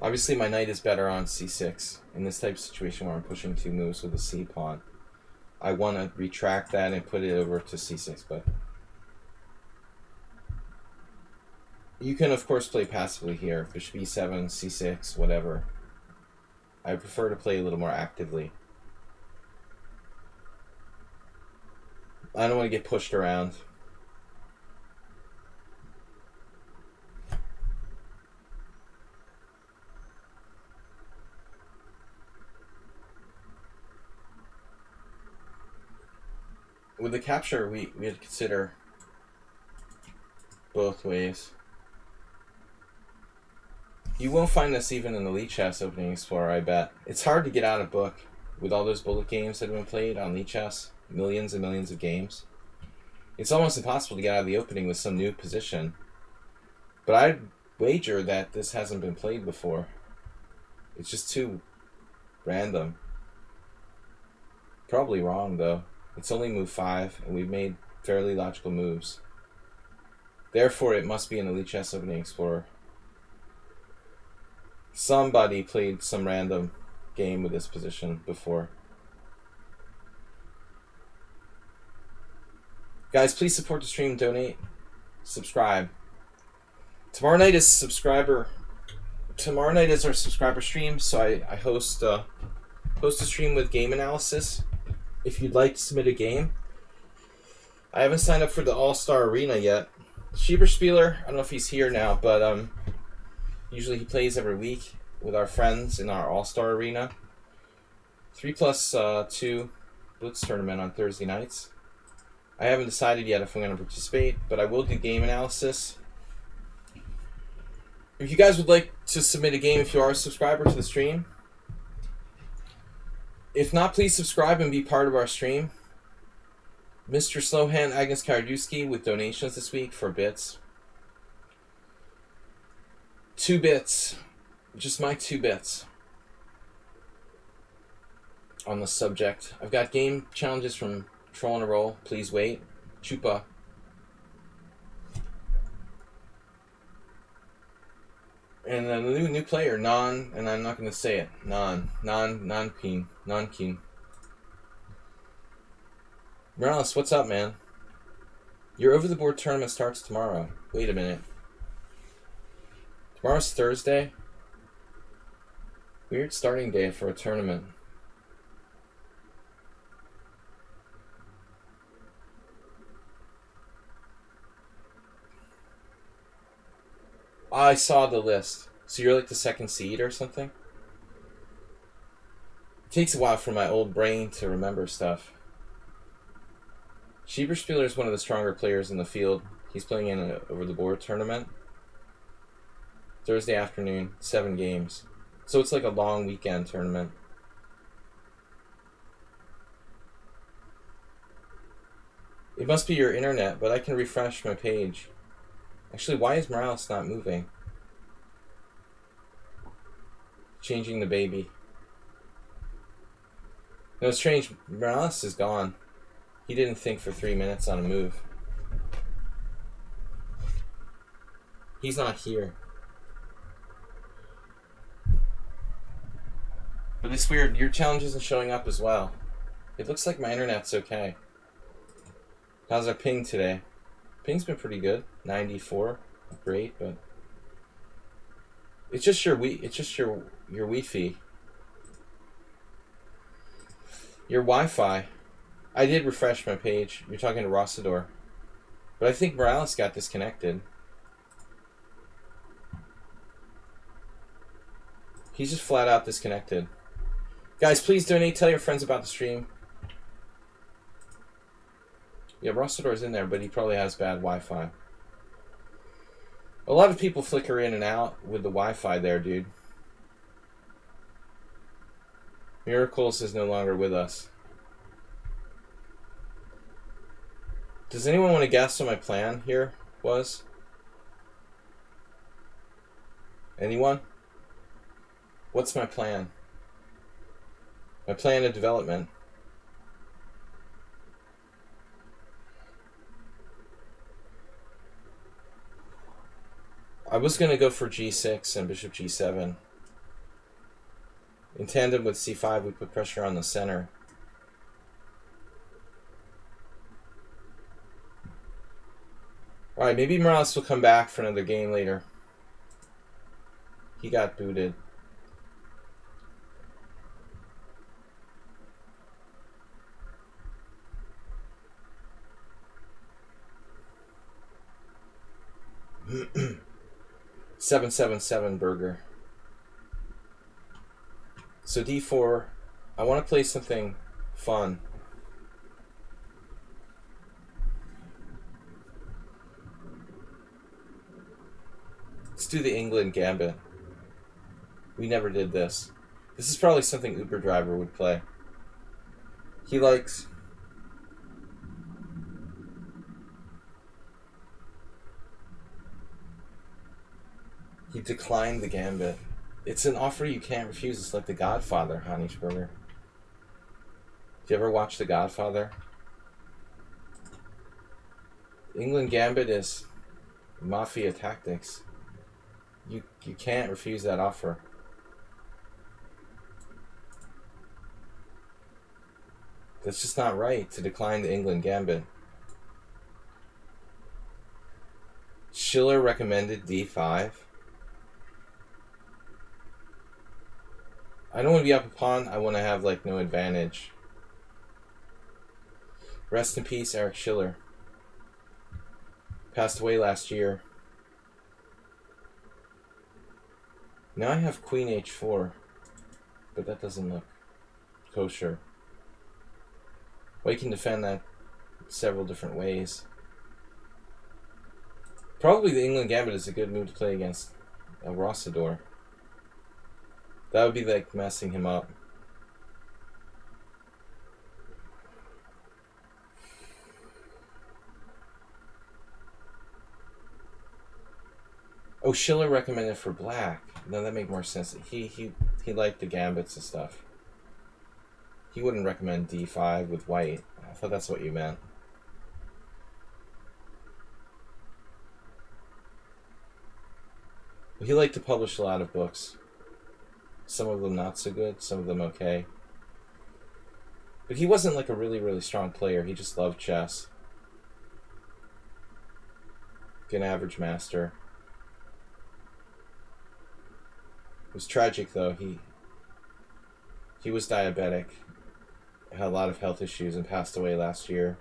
Obviously, my knight is better on c6 in this type of situation where I'm pushing 2 moves with a c pawn. I want to retract that and put it over to c6, but you can, of course, play passively here. Bishop e7, c6, whatever. I prefer to play a little more actively. I don't want to get pushed around. With the capture, we had to consider both ways. You won't find this even in the lichess opening explorer, I bet. It's hard to get out of book with all those bullet games that have been played on lichess. Millions and millions of games. It's almost impossible to get out of the opening with some new position. But I'd wager that this hasn't been played before. It's just too random. Probably wrong, though. It's only move 5, and we've made fairly logical moves. Therefore, it must be in the lichess opening explorer. Somebody played some random game with this position before. Guys, please support the stream, donate, subscribe. Tomorrow night is our subscriber stream, so I host a stream with game analysis. If you'd like to submit a game. I haven't signed up for the All-Star Arena yet. Schieberspieler, I don't know if he's here now, but usually he plays every week with our friends in our All-Star Arena. 3+2 blitz tournament on Thursday nights. I haven't decided yet if I'm going to participate, but I will do game analysis. If you guys would like to submit a game, if you are a subscriber to the stream. If not, please subscribe and be part of our stream. Mr. Slowhand, Agnes Karadewski with donations this week for bits. 2 bits. Just my 2 bits on the subject. I've got game challenges from Troll and a Roll. Please wait. Chupa. And a new player, and I'm not going to say it. Non-keen. Morales, what's up, man? Your over-the-board tournament starts tomorrow. Wait a minute. Tomorrow's Thursday? Weird starting day for a tournament. I saw the list. So you're like the 2nd seed or something? It takes a while for my old brain to remember stuff. Schieberspieler is one of the stronger players in the field. He's playing in an over-the-board tournament. Thursday afternoon, 7 games. So it's like a long weekend tournament. It must be your internet, but I can refresh my page. Actually, why is Morales not moving? Changing the baby. No, it's strange. Morales is gone. He didn't think for 3 minutes on a move. He's not here. But it's weird. Your challenge isn't showing up as well. It looks like my internet's okay. How's our ping today? Ping's been pretty good. 94. Great, but it's just your Wi-Fi. Your Wi-Fi. I did refresh my page. You're talking to Rossador. But I think Morales got disconnected. He's just flat out disconnected. Guys, please donate. Tell your friends about the stream. Yeah, Rossador's in there, but he probably has bad Wi-Fi. A lot of people flicker in and out with the Wi-Fi there, dude. Miracles is no longer with us. Does anyone want to guess what my plan here was? Anyone? What's my plan? My plan of development. I was going to go for g6 and bishop g7. In tandem with c5, we put pressure on the center. Alright, maybe Morales will come back for another game later. He got booted. $777 burger. So d4, I want to play something fun. Let's do the England gambit. We never did this. This is probably something Uber driver would play. He likes... He declined the gambit. It's an offer you can't refuse. It's like The Godfather, Honeyburger. Did you ever watch The Godfather? England gambit is mafia tactics. You can't refuse that offer. That's just not right to decline the England gambit. Schiller recommended d5. I don't want to be up a pawn. I want to have like no advantage. Rest in peace, Eric Schiller. Passed away last year. Now I have queen h4, but that doesn't look kosher. White can defend that several different ways. Probably the England gambit is a good move to play against El Rossador. That would be like messing him up. Oh, Schiller recommended for black. No, that makes more sense. He liked the gambits and stuff. He wouldn't recommend d5 with white. I thought that's what you meant. He liked to publish a lot of books. Some of them not so good, some of them okay. But he wasn't like a really, really strong player. He just loved chess. Like an average master. It was tragic though. He was diabetic, had a lot of health issues, and passed away last year.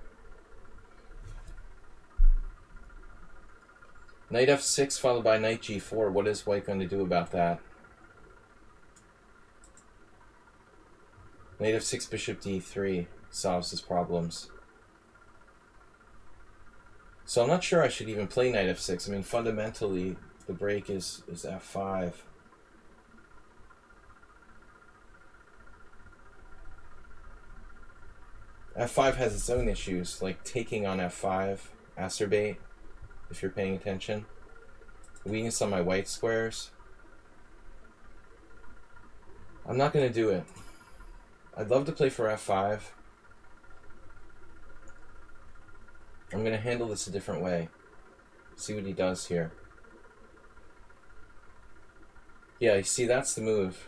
Knight f6 followed by knight g4. What is white going to do about that? Knight f6, bishop d3 solves his problems. So I'm not sure I should even play knight f6. I mean, fundamentally, the break is f5. f5 has its own issues, like taking on f5, acerbate, if you're paying attention. Weakness on my white squares. I'm not going to do it. I'd love to play for f5. I'm going to handle this a different way. See what he does here. Yeah, you see, that's the move.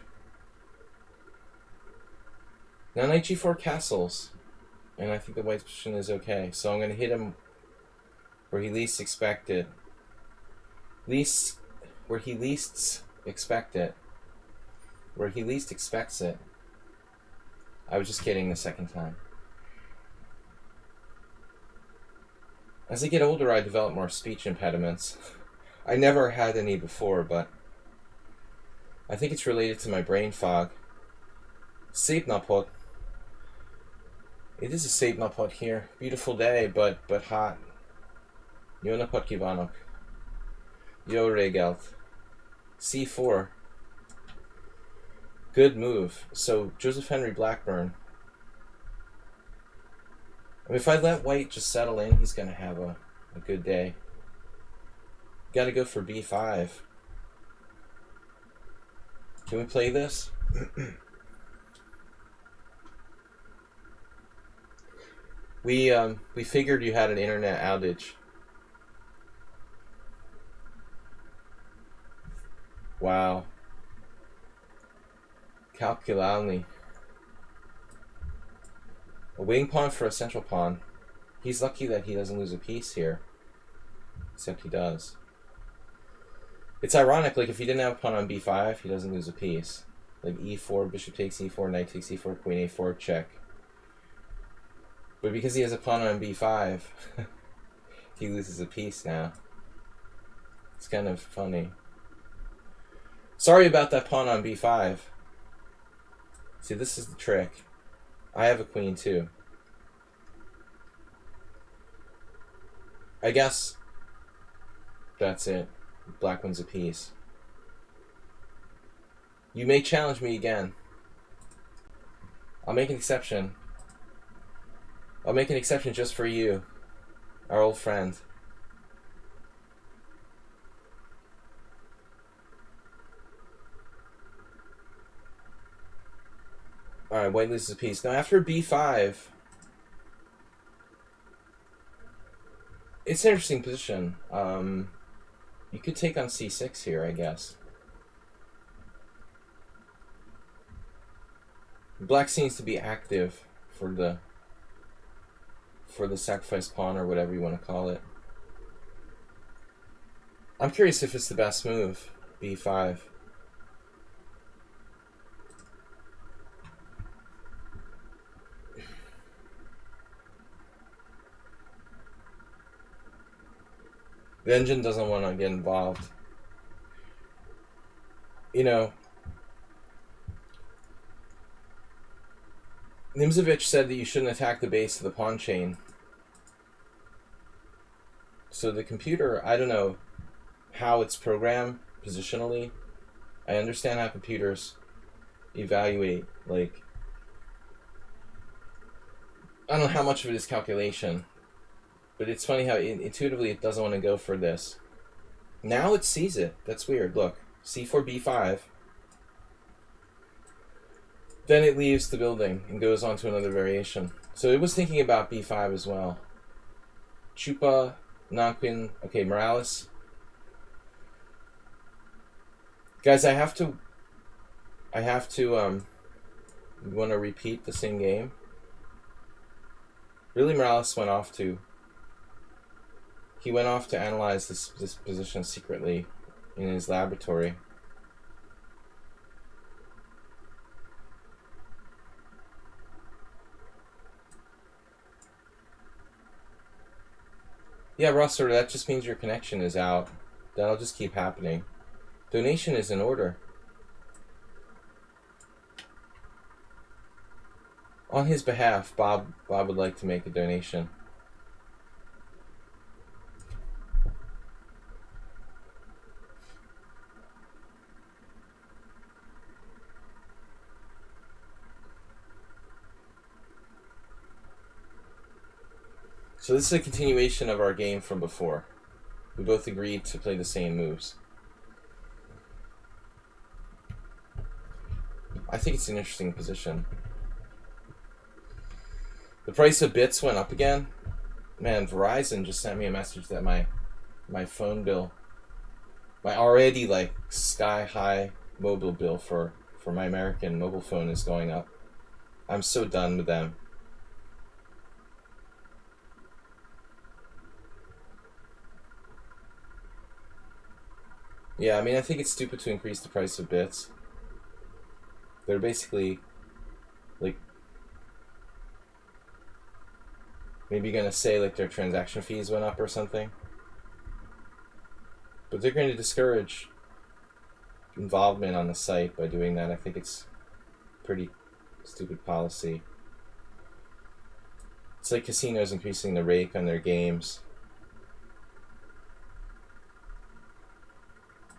Now knight g4 castles. And I think the white's position is okay. So I'm going to hit him where he least expect it. Where he least expect it. Where he least expects it. I was just kidding the second time. As I get older, I develop more speech impediments. I never had any before, but I think it's related to my brain fog. Szép napot. It is a szép napot here. Beautiful day, but hot. Jó napot kívánok. Jó reggelt. c4. Good move. So Joseph Henry Blackburn I mean, if I let white just settle in, he's going to have a good day. Got to go for b5. Can we play this? We figured you had an internet outage. Wow. Calculani. A wing pawn for a central pawn. He's lucky that he doesn't lose a piece here. Except he does. It's ironic, like if he didn't have a pawn on b5, he doesn't lose a piece. Like e4, bishop takes e4, knight takes e4, queen a4, check. But because he has a pawn on b5, he loses a piece now. It's kind of funny. Sorry about that pawn on b5. See, this is the trick. I have a queen too. I guess that's it. Black wins a piece. You may challenge me again. I'll make an exception. I'll make an exception just for you, our old friend. Alright, white loses a piece. Now after b5, it's an interesting position. You could take on c6 here, I guess. Black seems to be active for the sacrifice pawn or whatever you want to call it. I'm curious if it's the best move, b5. The engine doesn't want to get involved. You know, Nimzovich said that you shouldn't attack the base of the pawn chain. So the computer, I don't know how it's programmed positionally. I understand how computers evaluate, like, I don't know how much of it is calculation. But it's funny how intuitively it doesn't want to go for this. Now it sees it. That's weird. Look, c4, b5. Then it leaves the building and goes on to another variation. So it was thinking about b5 as well. Chupa, Nanquin, okay, Morales. Guys, I have to, we want to repeat the same game. Really, Morales went off to analyze this position secretly in his laboratory. Yeah, Rosser, that just means your connection is out. That'll just keep happening. Donation is in order. On his behalf, Bob would like to make a donation. So this is a continuation of our game from before. We both agreed to play the same moves. I think it's an interesting position. The price of bits went up again. Man, Verizon just sent me a message that my phone bill, my already like sky-high mobile bill for my American mobile phone is going up. I'm so done with them. Yeah, I mean, I think it's stupid to increase the price of bits. They're basically, like, maybe going to say, like, their transaction fees went up or something. But they're going to discourage involvement on the site by doing that. I think it's pretty stupid policy. It's like casinos increasing the rake on their games.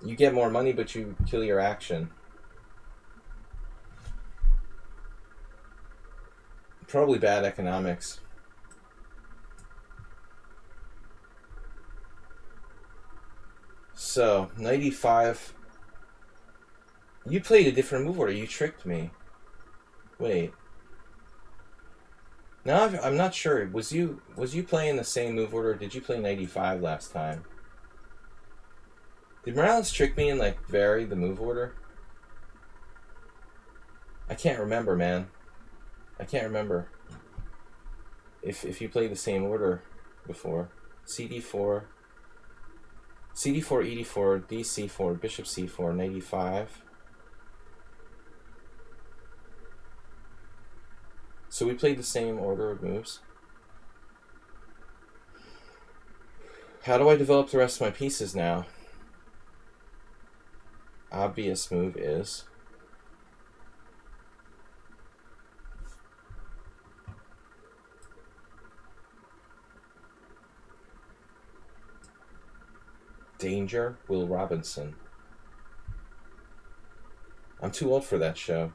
You get more money, but you kill your action. Probably bad economics. So, knight e5. You played a different move order. You tricked me. Wait. Now I'm not sure. Was you playing the same move order? Or did you play knight e5 last time? Did Morales trick me and like vary the move order? I can't remember, man. I can't remember if you played the same order before. CD4, CD4, ED4, DC4, Bishop C4, knight e5. So we played the same order of moves. How do I develop the rest of my pieces now? Obvious move is Danger, Will Robinson. I'm too old for that show.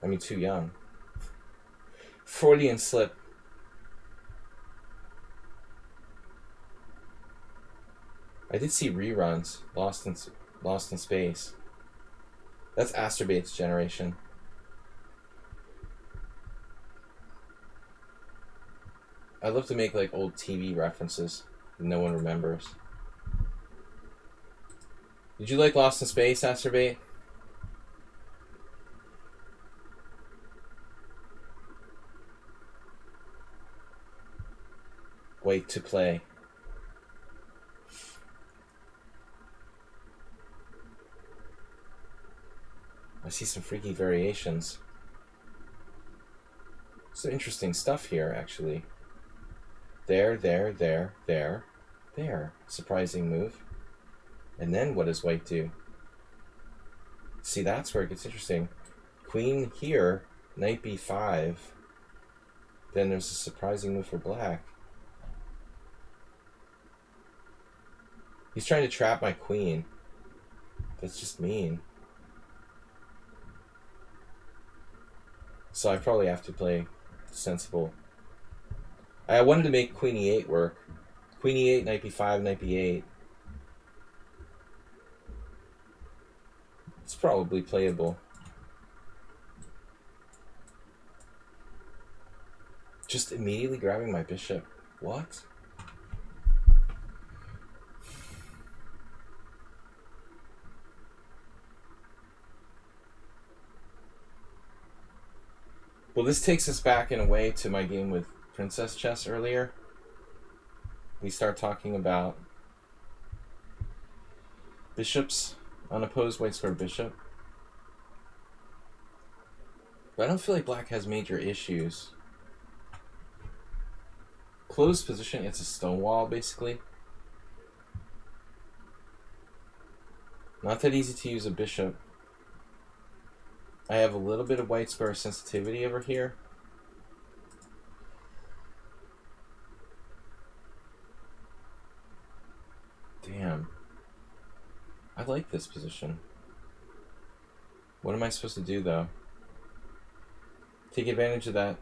I mean, too young. Freudian slip. I did see reruns. Lost in Space. That's Astorbate's generation. I'd love to make like old TV references that no one remembers. Did you like Lost in Space, Astorbate? Wait to play. I see some freaky variations. Some interesting stuff here, actually. There. Surprising move. And then what does white do? See, that's where it gets interesting. Queen here, knight b5. Then there's a surprising move for black. He's trying to trap my queen. That's just mean. So I probably have to play sensible. I wanted to make queen e8 work. Queen e8, knight b5, knight b8. It's probably playable. Just immediately grabbing my bishop. What? Well, this takes us back in a way to my game with Princess Chess earlier. We start talking about bishops, unopposed white square bishop. But I don't feel like black has major issues. Closed position, it's a stone wall, basically. Not that easy to use a bishop. I have a little bit of white square sensitivity over here. Damn. I like this position. What am I supposed to do, though? Take advantage of that.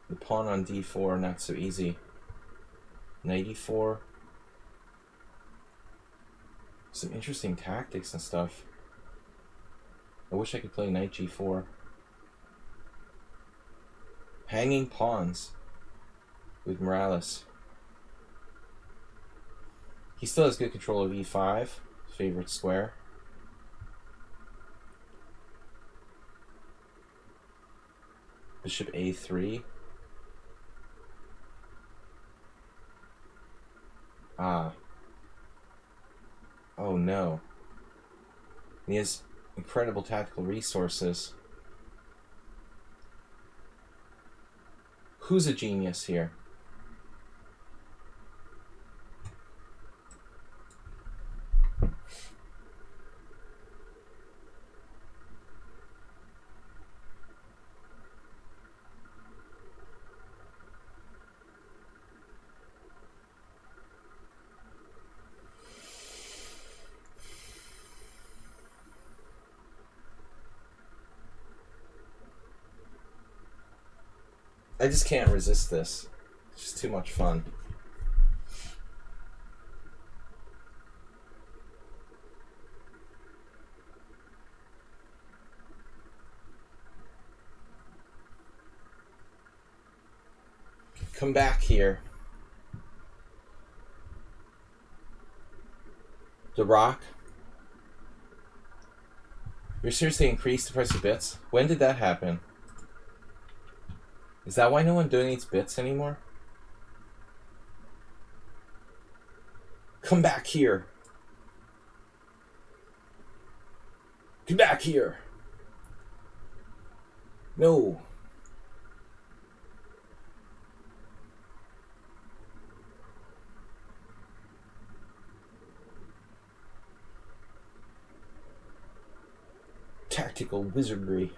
The pawn on d4, not so easy. Knight e4. Some interesting tactics and stuff. I wish I could play knight g4. Hanging pawns with Morales. He still has good control of e5, favorite square. Bishop a3. Ah. Oh no. He has incredible tactical resources. Who's a genius here? I just can't resist this. It's just too much fun. Come back here. The rock. You're seriously increased the price of bits? When did that happen? Is that why no one donates bits anymore? Come back here. Come back here. No. Tactical wizardry.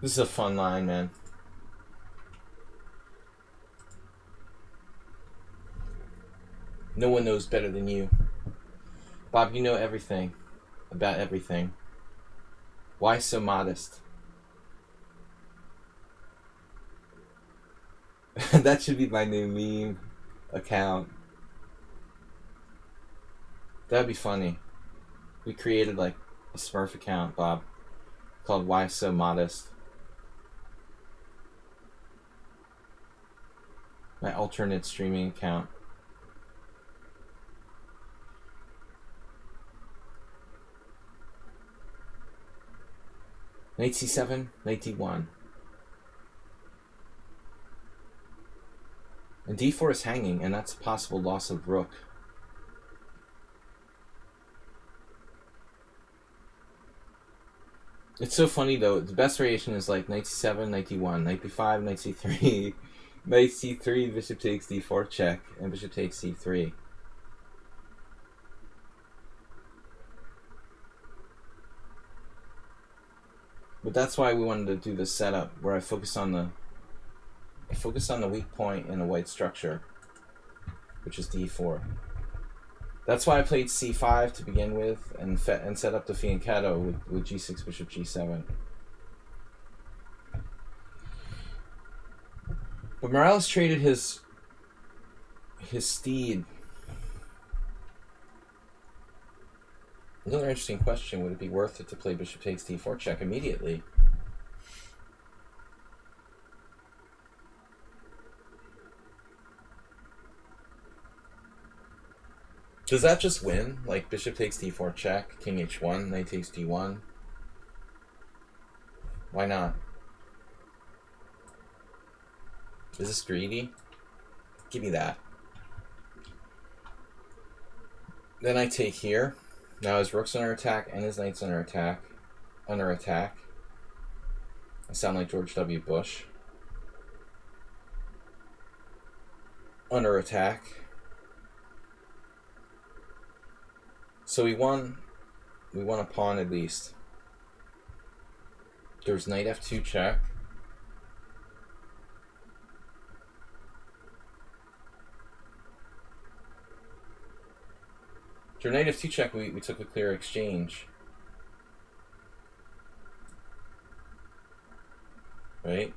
This is a fun line, man. No one knows better than you. Bob, you know everything about everything. Why so modest? That should be my new meme account. That'd be funny. We created like a Smurf account, Bob, called Why So Modest. My alternate streaming account. Knight c7, knight d1. And d4 is hanging, and that's a possible loss of rook. It's so funny though. The best variation is like knight c7, knight d1, knight b5, knight c3, knight c3, bishop takes d4 check, and bishop takes c3. But that's why we wanted to do this setup where I focus on the weak point in a white structure, which is d4. That's why I played c5 to begin with and set up the fianchetto with g6, bishop g7. But Morales traded his steed. Another interesting question, would it be worth it to play bishop takes d4 check immediately? Does that just win? Like bishop takes d4 check, king h1, knight takes d1? Why not? Is this greedy? Give me that. Then I take here. Now his rook's under attack and his knight's under attack. Under attack. I sound like George W. Bush. Under attack. So we won a pawn at least. There's knight f2 check. After knight f2 check, we took a clear exchange. Right?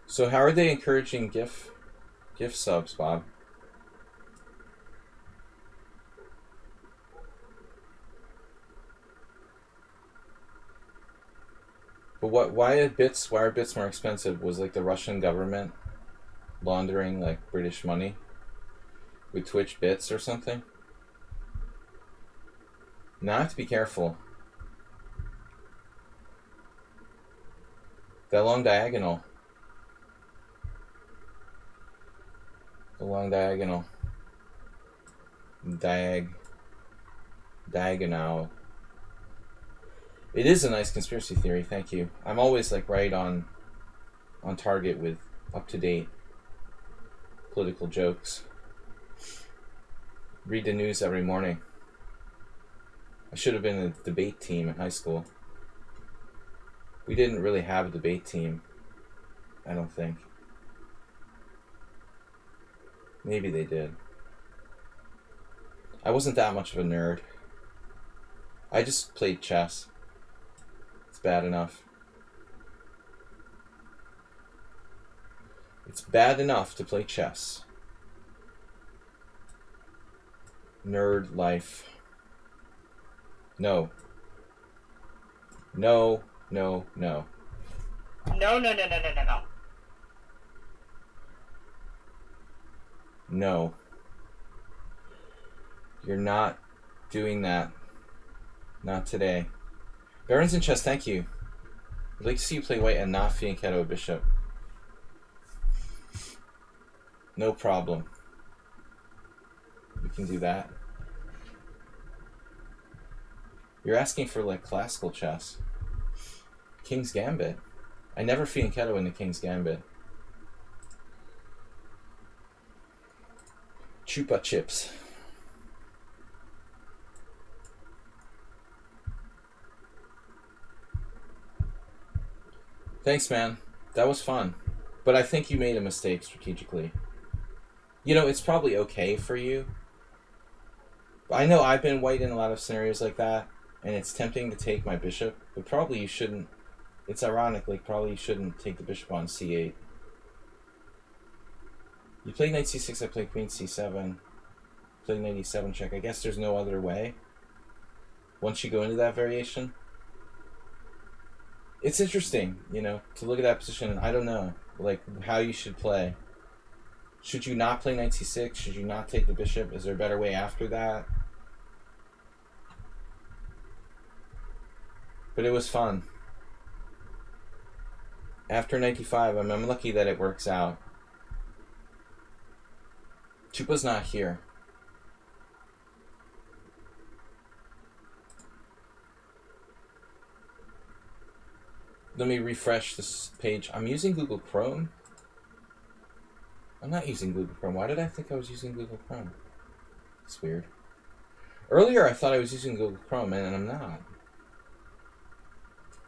So how are they encouraging GIF subs, Bob? But why are bits more expensive? Was like the Russian government laundering like British money with Twitch bits or something? Now I have to be careful. That long diagonal. The long diagonal. Diagonal. It is a nice conspiracy theory, thank you. I'm always like right on target with up-to-date political jokes. Read the news every morning. I should have been in a debate team in high school. We didn't really have a debate team. I don't think. Maybe they did. I wasn't that much of a nerd. I just played chess. It's bad enough. It's bad enough to play chess. Nerd life. No. No, no, no. No, no, no, no, no, no, no. No. You're not doing that. Not today. Barons in chess, thank you. I'd like to see you play white and not fianchetto bishop. No problem. We can do that. You're asking for like classical chess. King's Gambit. I never fianchetto in the King's Gambit. Chupa chips. Thanks, man. That was fun. But I think you made a mistake strategically. You know, it's probably okay for you. I know I've been white in a lot of scenarios like that, and it's tempting to take my bishop, but probably you shouldn't. It's ironic, like, probably you shouldn't take the bishop on c8. You played knight c6, I played queen c7. Played knight e7 check. I guess there's no other way. Once you go into that variation. It's interesting, you know, to look at that position. I don't know, like, how you should play. Should you not play knight c6? Should you not take the bishop? Is there a better way after that? But it was fun. After knight d5, I'm lucky that it works out. Chupa's not here. Let me refresh this page. I'm using Google Chrome. I'm not using Google Chrome. Why did I think I was using Google Chrome? It's weird. Earlier I thought I was using Google Chrome, and I'm not.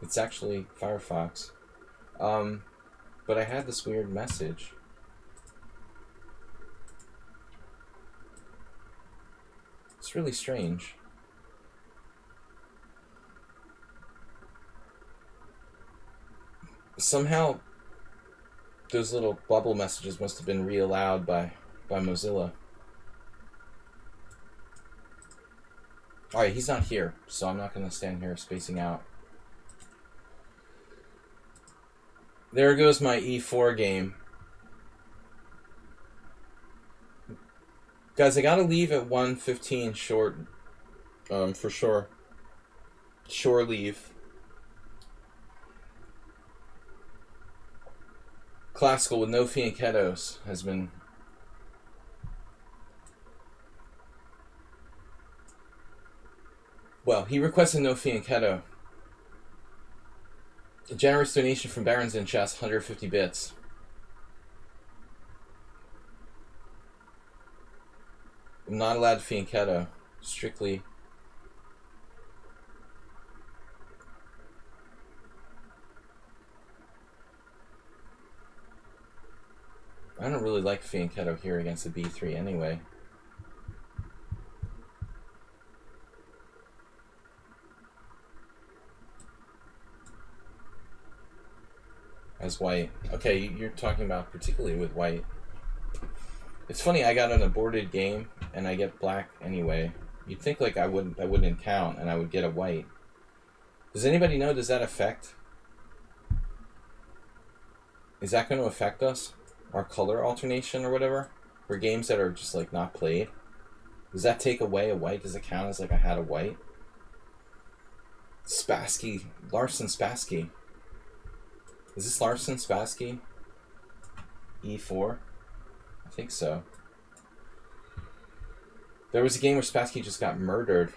It's actually Firefox. But I had this weird message. It's really strange. Somehow those little bubble messages must have been re-allowed by Mozilla. Alright, he's not here, so I'm not going to stand here spacing out. There goes my e4 game. Guys, I gotta leave at 1:15 short, for sure. Shore leave. Classical with no fianchettos has been... Well, he requested no fianchetto. A generous donation from Barons in Chess, 150 bits. I'm not allowed fianchetto. Strictly... I don't really like fianchetto here against the b3 anyway. As white. Okay, you're talking about particularly with white. It's funny, I got an aborted game and I get black anyway. You'd think like that wouldn't count and I would get a white. Does anybody know, does that affect? Is that going to affect us? Our color alternation or whatever? For games that are just like not played? Does that take away a white? Does it count as like I had a white? Spassky. Larson Spassky. Is this Larson Spassky? E4? I think so. There was a game where Spassky just got murdered.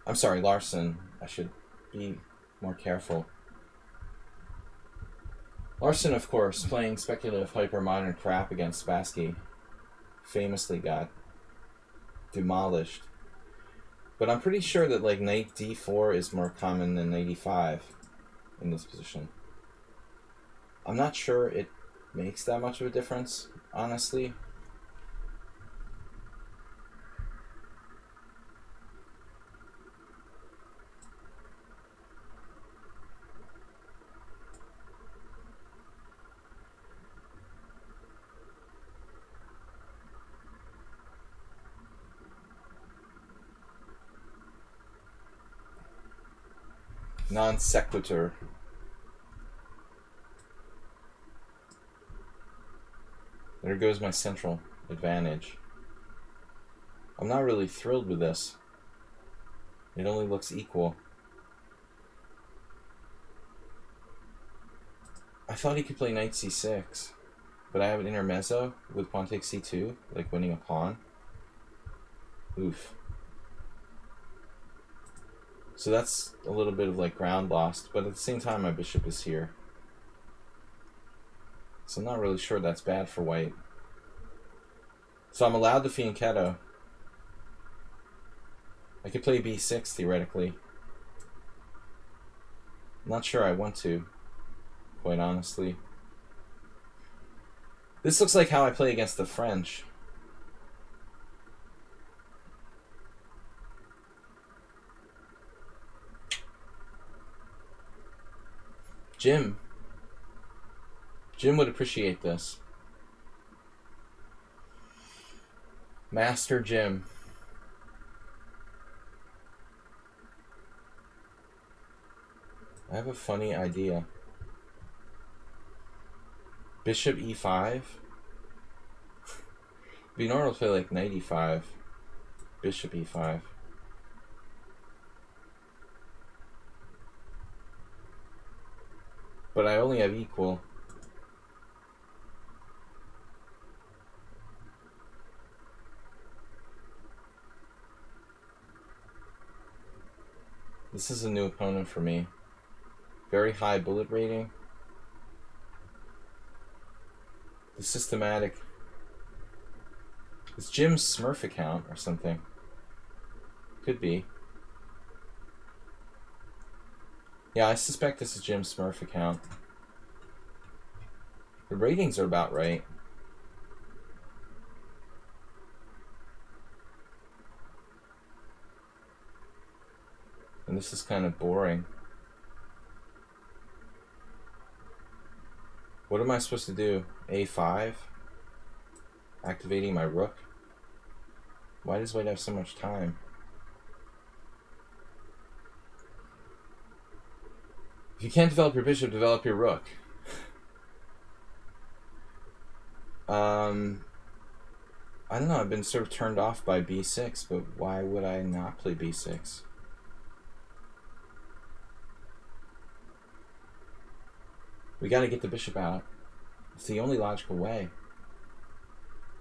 I'm sorry, Larson. I should be more careful. Larson, of course, playing speculative hyper-modern crap against Spassky, famously got demolished. But I'm pretty sure that like knight d4 is more common than knight e5. in this position. I'm not sure it makes that much of a difference, honestly. Non sequitur. There goes my central advantage. I'm not really thrilled with this. It only looks equal. I thought he could play knight c6, but I have an intermezzo with pawn takes c2, like winning a pawn. Oof. So that's a little bit of like ground lost, but at the same time my bishop is here. So I'm not really sure that's bad for white. So I'm allowed to fianchetto. I could play b6 theoretically. I'm not sure I want to, quite honestly. This looks like how I play against the French. Jim would appreciate this. Master Jim. I have a funny idea. Bishop e5. It'd be normal to play like knight e5. Bishop e5. But I only have equal. This is a new opponent for me. Very high bullet rating. The systematic. It's Jim's Smurf account or something. Could be. Yeah, I suspect this is Jim's Smurf account. The ratings are about right. And this is kind of boring. What am I supposed to do? A5? Activating my rook? Why does white have so much time? If you can't develop your bishop, develop your rook. I don't know, I've been sort of turned off by b6, but why would I not play b6? We gotta get the bishop out. It's the only logical way.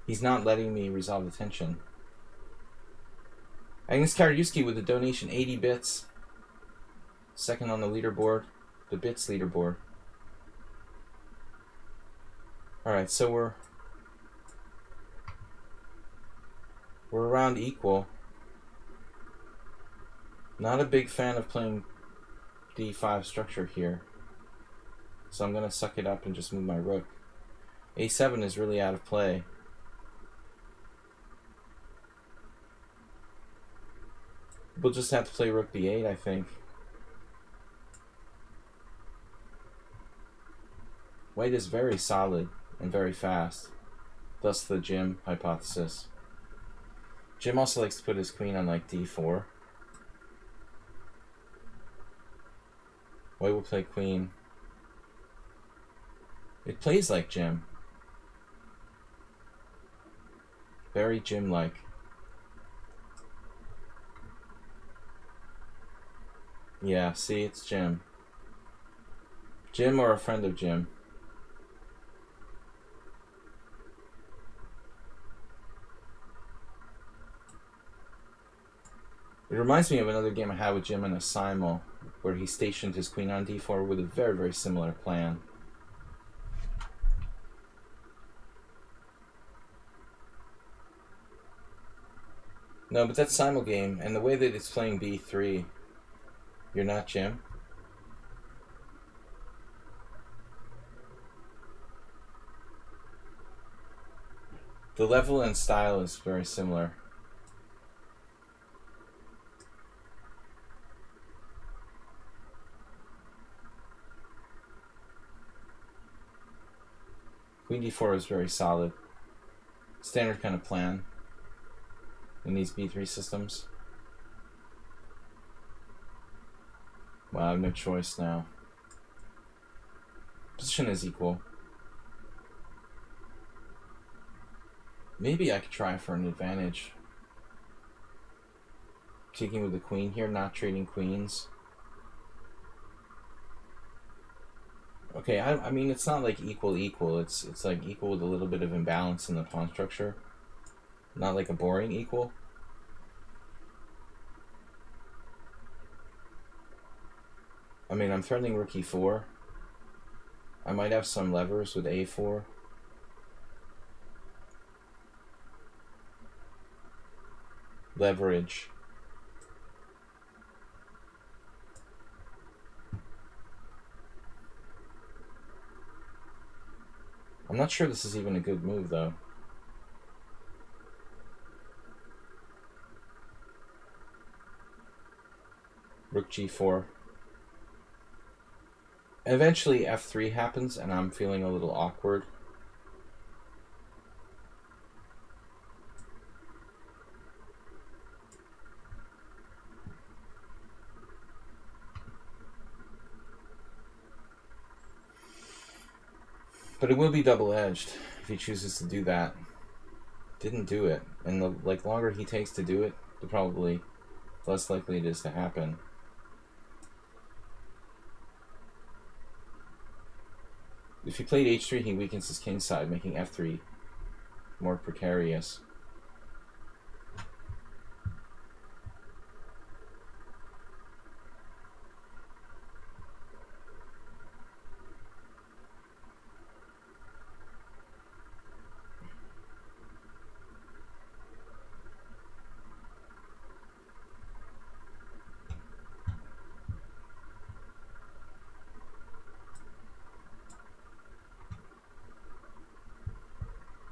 He's not letting me resolve the tension. Agnes Karajuski with the donation, 80 bits. Second on the leaderboard. The bits leaderboard. Alright, so we're around equal. Not a big fan of playing d5 structure here. So I'm going to suck it up and just move my rook. a7 is really out of play. We'll just have to play rook b8, I think. White is very solid and very fast. Thus the Jim hypothesis. Jim also likes to put his queen on like d4. White will play queen. It plays like Jim. Very Jim-like. Yeah, see, it's Jim. Jim or a friend of Jim. It reminds me of another game I had with Jim in a simul, where he stationed his queen on d4 with a very, very similar plan. No, but that's simul game, and the way that it's playing b3, you're not Jim. The level and style is very similar. Queen d4 is very solid. Standard kind of plan in these b3 systems. Well, I have no choice now. Position is equal. Maybe I could try for an advantage. Taking with the queen here, not trading queens. Okay, I mean, it's not like equal. It's like equal with a little bit of imbalance in the pawn structure. Not like a boring equal. I mean, I'm threatening rook e4. I might have some levers with a4. Leverage. I'm not sure this is even a good move, though. Rook g4. Eventually f3 happens, and I'm feeling a little awkward. But it will be double-edged if he chooses to do that. Didn't do it. And the longer he takes to do it, the probably less likely it is to happen. If he played h3, he weakens his king side, making f3 more precarious.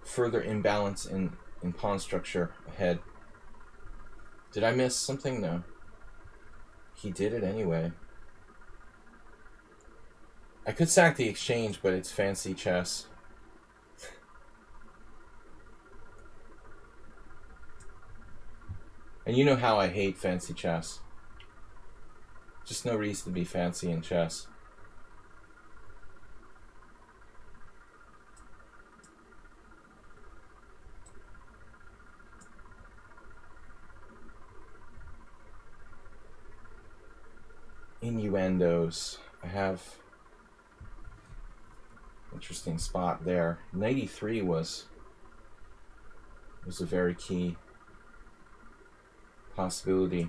Further imbalance in pawn structure ahead. Did I miss something? No. He did it anyway. I could sack the exchange, but it's fancy chess. And you know how I hate fancy chess. Just no reason to be fancy in chess. Innuendos. I have interesting spot there. Knight e3 was a very key possibility.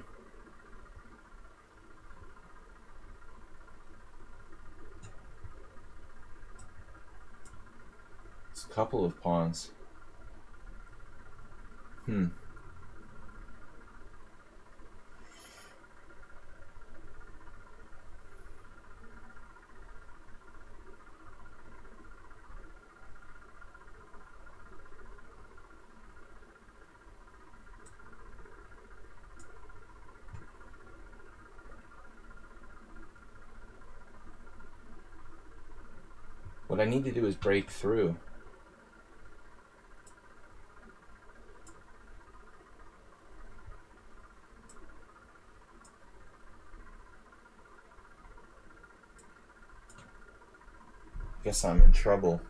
It's a couple of pawns. What I need to do is break through. Guess I'm in trouble.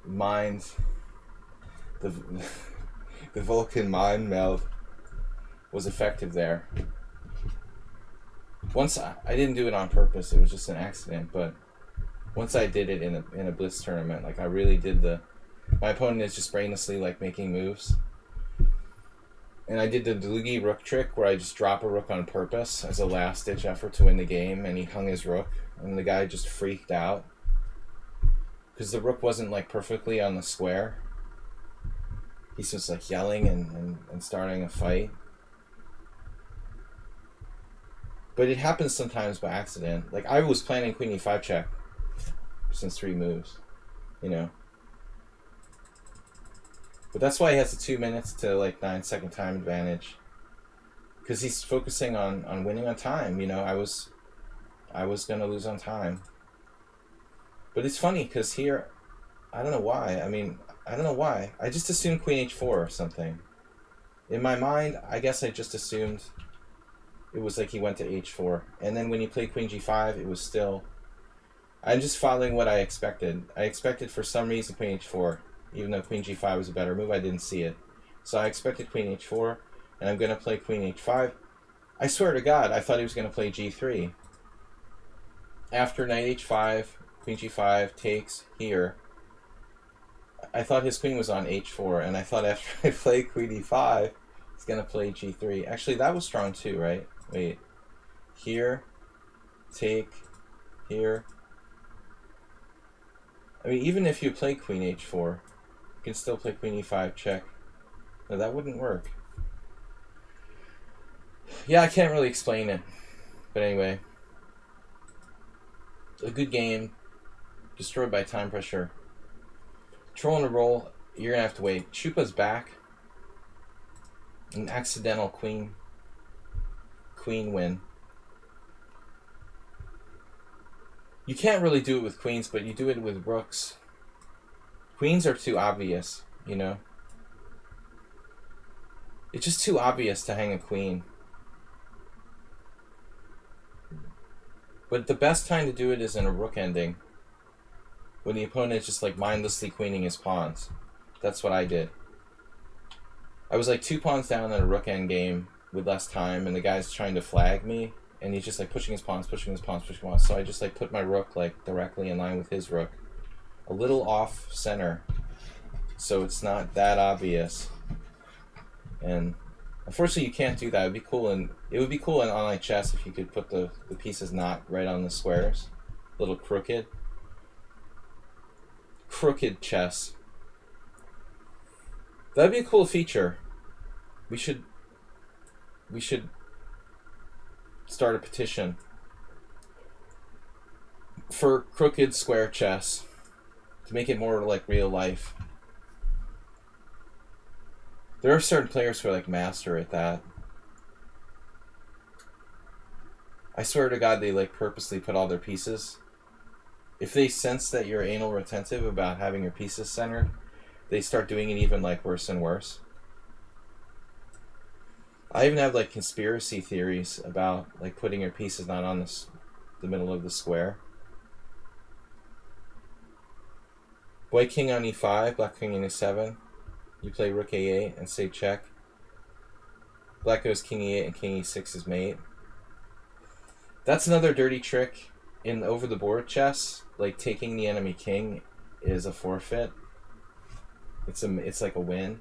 Mind the The Vulcan mind meld was effective there. Once I didn't do it on purpose, it was just an accident, but once I did it in a blitz tournament, like I really did my opponent is just brainlessly like making moves. And I did the Dlugi rook trick where I just drop a rook on purpose as a last ditch effort to win the game, and he hung his rook, and the guy just freaked out because the rook wasn't like perfectly on the square. He's just like yelling and starting a fight. But it happens sometimes by accident. Like I was planning queen e5 check since 3 moves, you know. But that's why he has the 2 minutes to like 9-second time advantage, because he's focusing on winning on time. You know, I was gonna lose on time. But it's funny because here, I don't know why. I mean, I don't know why. I just assumed queen h4 or something. In my mind, I guess I just assumed it was like he went to h4, and then when he played queen g5, it was still. I'm just following what I expected. I expected for some reason queen h4. Even though queen g5 was a better move, I didn't see it. So I expected queen h4, and I'm going to play queen h5. I swear to God, I thought he was going to play g3. After knight h5, queen g5 takes here. I thought his queen was on h4, and I thought after I play queen e5, he's going to play g3. Actually, that was strong too, right? Wait. Here, take, here. I mean, even if you play queen h4, you can still play queen e5 check. No, that wouldn't work. Yeah, I can't really explain it. But anyway. A good game. Destroyed by time pressure. Troll and a roll. You're going to have to wait. Chupa's back. An accidental queen win. You can't really do it with queens, but you do it with rooks. Queens are too obvious, you know? It's just too obvious to hang a queen. But the best time to do it is in a rook ending, when the opponent is just like mindlessly queening his pawns. That's what I did. I was like 2 pawns down in a rook end game with less time, and the guy's trying to flag me, and he's just like pushing his pawns. So I just like put my rook like directly in line with his rook, a little off center, so it's not that obvious. And unfortunately, you can't do that. It'd be cool, and it would be cool in online chess if you could put the pieces not right on the squares, a little crooked chess. That'd be a cool feature. We should start a petition for crooked square chess to make it more like real life. There are certain players who are like master at that. I swear to God, they like purposely put all their pieces. If they sense that you're anal retentive about having your pieces centered, they start doing it even like worse and worse. I even have like conspiracy theories about like putting your pieces not on the middle of the square. White king on e5, black king on e7. You play rook a8 and say check. Black goes king e8 and king e6 is mate. That's another dirty trick in over the board chess. Like taking the enemy king is a forfeit. It's like a win.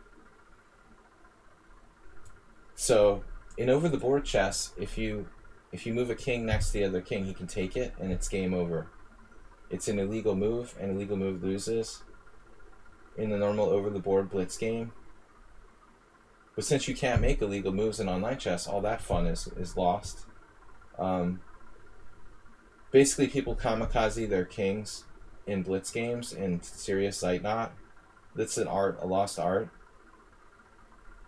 So in over the board chess, if you move a king next to the other king, he can take it and it's game over. It's an illegal move, and illegal move loses in the normal over the board blitz game. But since you can't make illegal moves in online chess, all that fun is lost. Basically, people kamikaze their kings in blitz games in serious Zeitnot. That's an art, a lost art.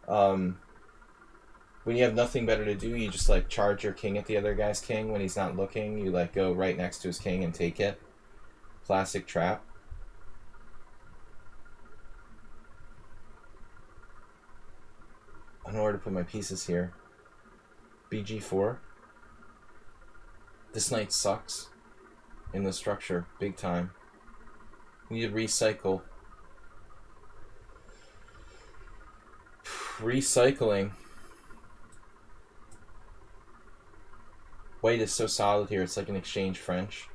When you have nothing better to do, you just like charge your king at the other guy's king when he's not looking. You like go right next to his king and take it. Classic trap. I don't know where to put my pieces here. BG4. This knight sucks in the structure, big time. We need to recycle. Recycling. White is so solid here, it's like an exchange French.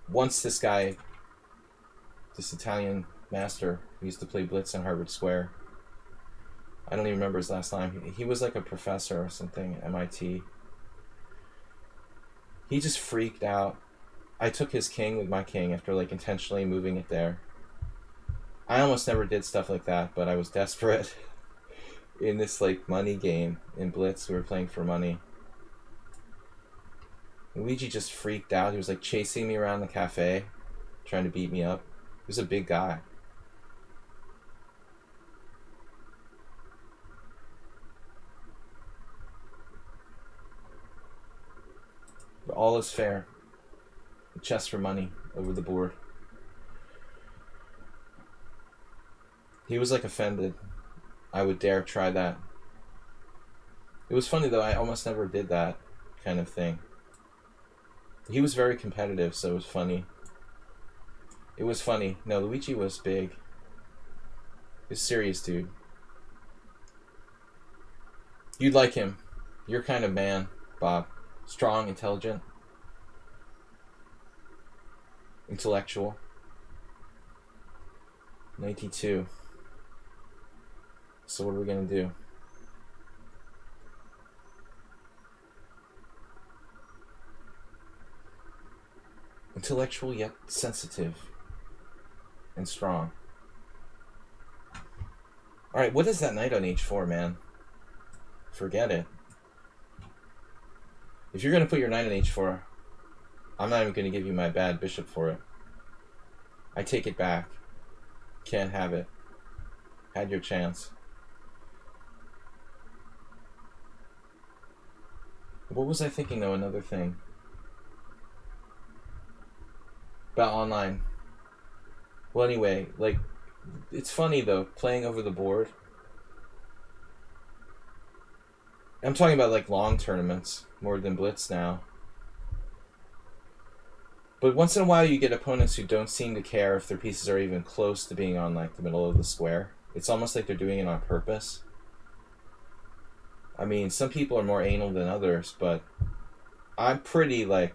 Once this guy, this Italian master who used to play blitz on Harvard Square, I don't even remember his last name. He was like a professor or something at MIT. He just freaked out. I took his king with my king after like intentionally moving it there. I almost never did stuff like that, but I was desperate in this like money game in blitz. We were playing for money. Luigi just freaked out. He was like chasing me around the cafe, trying to beat me up. He was a big guy. But all is fair. Chess for money over the board. He was like offended. I would dare try that. It was funny though, I almost never did that kind of thing. He was very competitive, so it was funny. It was funny. No, Luigi was big. He was serious, dude. You'd like him. Your kind of man, Bob. Strong, intelligent, intellectual. 92. So what are we gonna do? Intellectual yet sensitive and strong. Alright, what is that knight on h4, man? Forget it. If you're gonna put your knight on h4, I'm not even gonna give you my bad bishop for it. I take it back. Can't have it. Had your chance. What was I thinking though? Another thing. About online. Well, anyway, like, it's funny though, playing over the board. I'm talking about like long tournaments more than blitz now. But once in a while you get opponents who don't seem to care if their pieces are even close to being on like the middle of the square. It's almost like they're doing it on purpose. I mean, some people are more anal than others, but I'm pretty like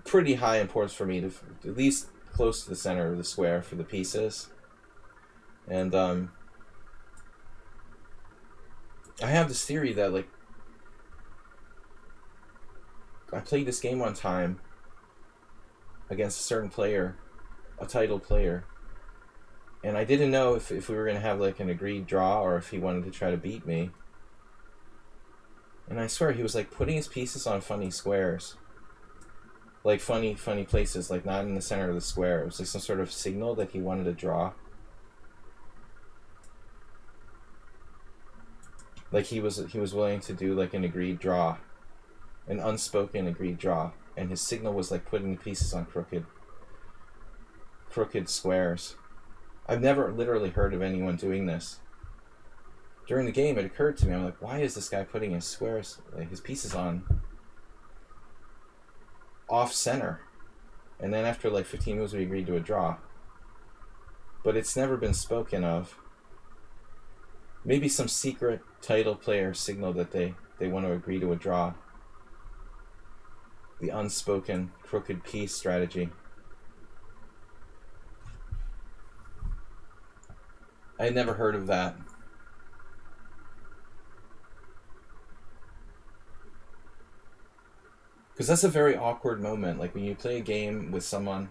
pretty high importance for me to at least close to the center of the square for the pieces. And I have this theory that like I played this game one time against a certain player, a title player, and I didn't know if we were going to have like an agreed draw or if he wanted to try to beat me. And I swear he was like putting his pieces on funny squares. Like funny places, like not in the center of the square. It was like some sort of signal that he wanted to draw. Like he was willing to do like an agreed draw. An unspoken agreed draw. And his signal was like putting the pieces on crooked squares. I've never literally heard of anyone doing this. During the game, it occurred to me, I'm like, why is this guy putting his squares, like his pieces on off center? And then after like 15 moves, we agreed to a draw. But it's never been spoken of. Maybe some secret title player signaled that they want to agree to a draw. The unspoken crooked piece strategy. I had never heard of that. Because that's a very awkward moment. Like when you play a game with someone,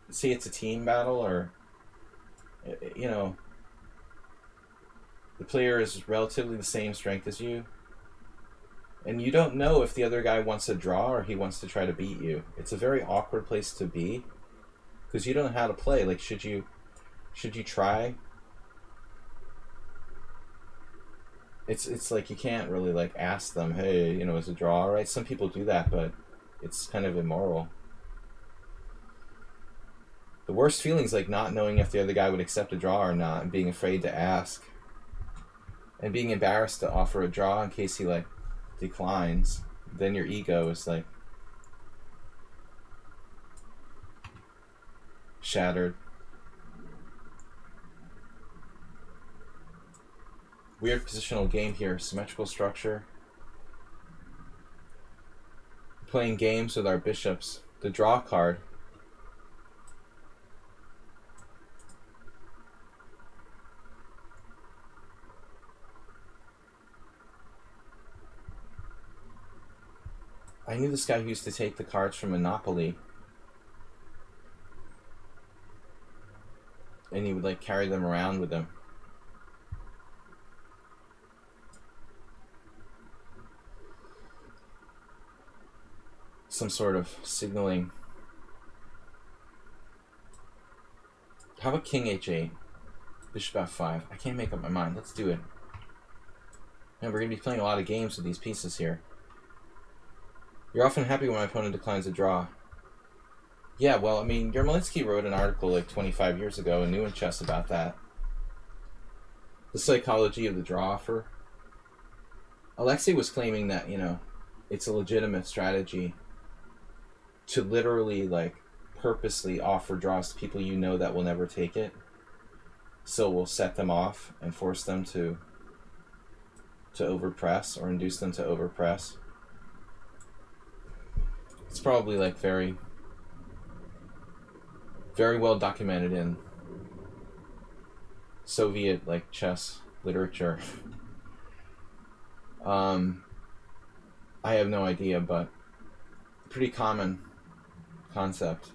say it's a team battle or, you know, the player is relatively the same strength as you, and you don't know if the other guy wants a draw or he wants to try to beat you. It's a very awkward place to be because you don't know how to play. Like, should you try? It's like you can't really like ask them, hey, you know, is a draw all right? Some people do that, but it's kind of immoral. The worst feeling is like not knowing if the other guy would accept a draw or not and being afraid to ask. And being embarrassed to offer a draw in case he like declines. Then your ego is like shattered. Weird positional game here. Symmetrical structure. Playing games with our bishops. The draw card. I knew this guy who used to take the cards from Monopoly. And he would like carry them around with him. Some sort of signaling. How about King H8? Bishop F5. I can't make up my mind. Let's do it. And we're going to be playing a lot of games with these pieces here. You're often happy when my opponent declines a draw. Yeah, well, I mean, Yermolinsky wrote an article like 25 years ago in New in Chess about that. The psychology of the draw offer. Alexei was claiming that, you know, it's a legitimate strategy to literally, like, purposely offer draws to people you know that will never take it. So we'll set them off and force them to overpress or induce them to overpress. It's probably like very, very well documented in Soviet like chess literature. I have no idea, but pretty common concept.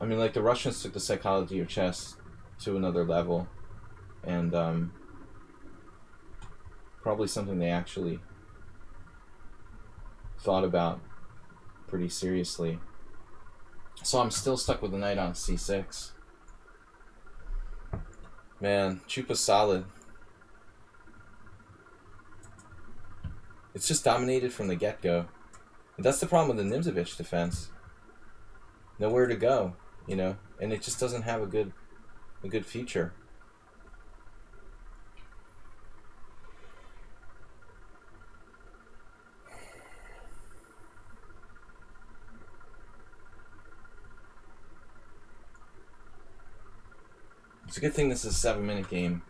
I mean, like the Russians took the psychology of chess to another level, and probably something they actually thought about pretty seriously. So I'm still stuck with the knight on c6. Man, Chupa's solid. It's just dominated from the get-go. And that's the problem with the Nimzovich defense. Nowhere to go, you know, and it just doesn't have a good future. It's a good thing this is a 7-minute game.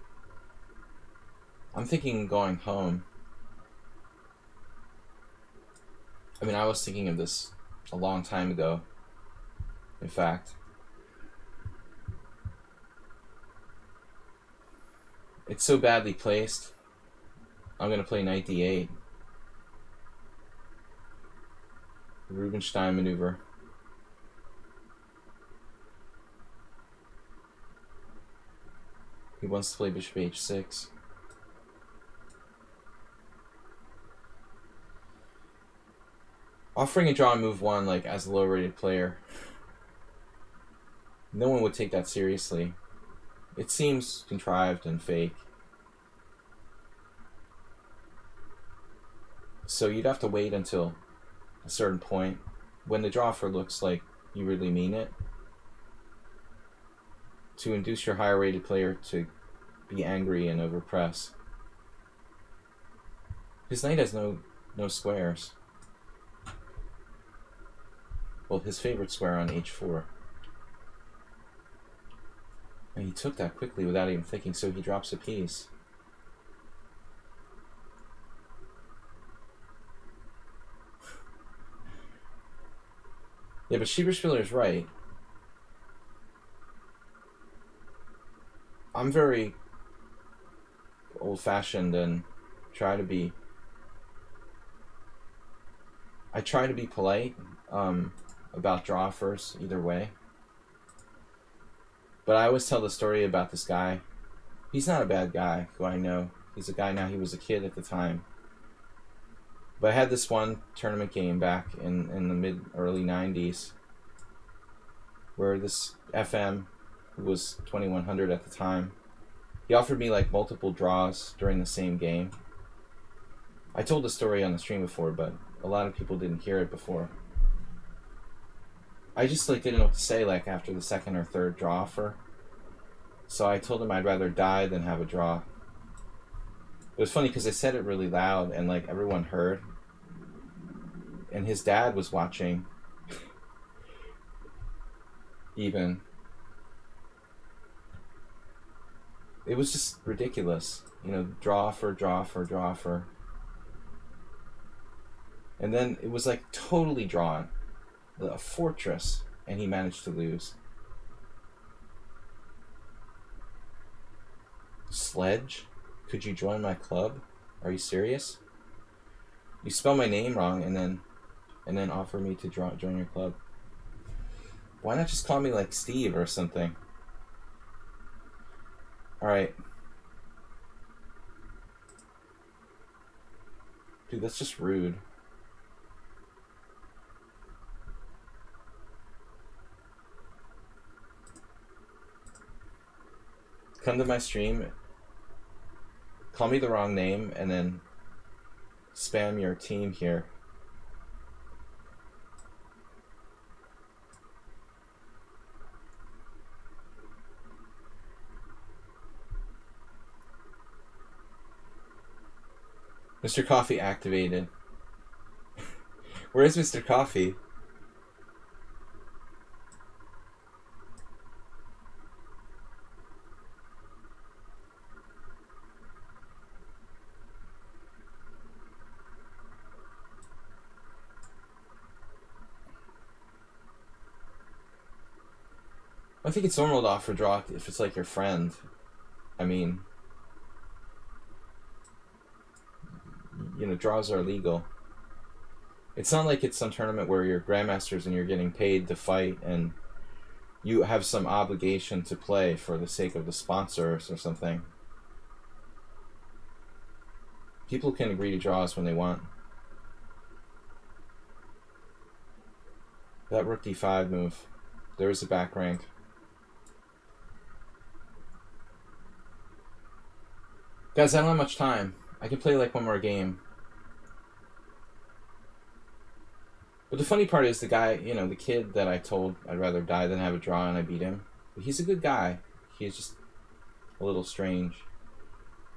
I'm thinking going home. I mean, I was thinking of this a long time ago, in fact. It's so badly placed. I'm going to play knight d8. Rubinstein maneuver. He wants to play bishop h6. Offering a draw on move 1, like, as a low-rated player, no one would take that seriously. It seems contrived and fake. So you'd have to wait until a certain point, when the draw offer looks like you really mean it, to induce your higher-rated player to be angry and overpress. His knight has no squares. Well, his favorite square on h4. And he took that quickly without even thinking, so he drops a piece. Yeah, but Schieberspieler is right. I'm very old-fashioned and try to be polite about draw offers either way. But I always tell the story about this guy. He's not a bad guy who I know. He's a guy now. He was a kid at the time. But I had this one tournament game back in the early 90s where this FM, who was 2100 at the time, he offered me like multiple draws during the same game. I told the story on the stream before, but a lot of people didn't hear it before. I just like didn't know what to say like after the second or third draw offer. So I told him I'd rather die than have a draw. It was funny because I said it really loud and like everyone heard. and his dad was watching. Even. It was just ridiculous. You know, draw for, draw for, draw for. And then it was like totally drawn. A fortress. And he managed to lose. Sledge? Could you join my club? Are you serious? You spell my name wrong and then offer me to join your club. Why not just call me like Steve or something? Alright. Dude, that's just rude. Come to my stream, call me the wrong name, and then spam your team here. Mr. Coffee activated. Where's Mr. Coffee? I think it's normal to offer draw if it's like your friend. I mean, you know, draws are legal. It's not like it's some tournament where you're grandmasters and you're getting paid to fight and you have some obligation to play for the sake of the sponsors or something. People can agree to draws when they want. That rook d5 move. There is a back rank. Guys, I don't have much time. I can play like one more game. But the funny part is the guy, you know, the kid that I told I'd rather die than have a draw and I beat him. But he's a good guy. He's just a little strange.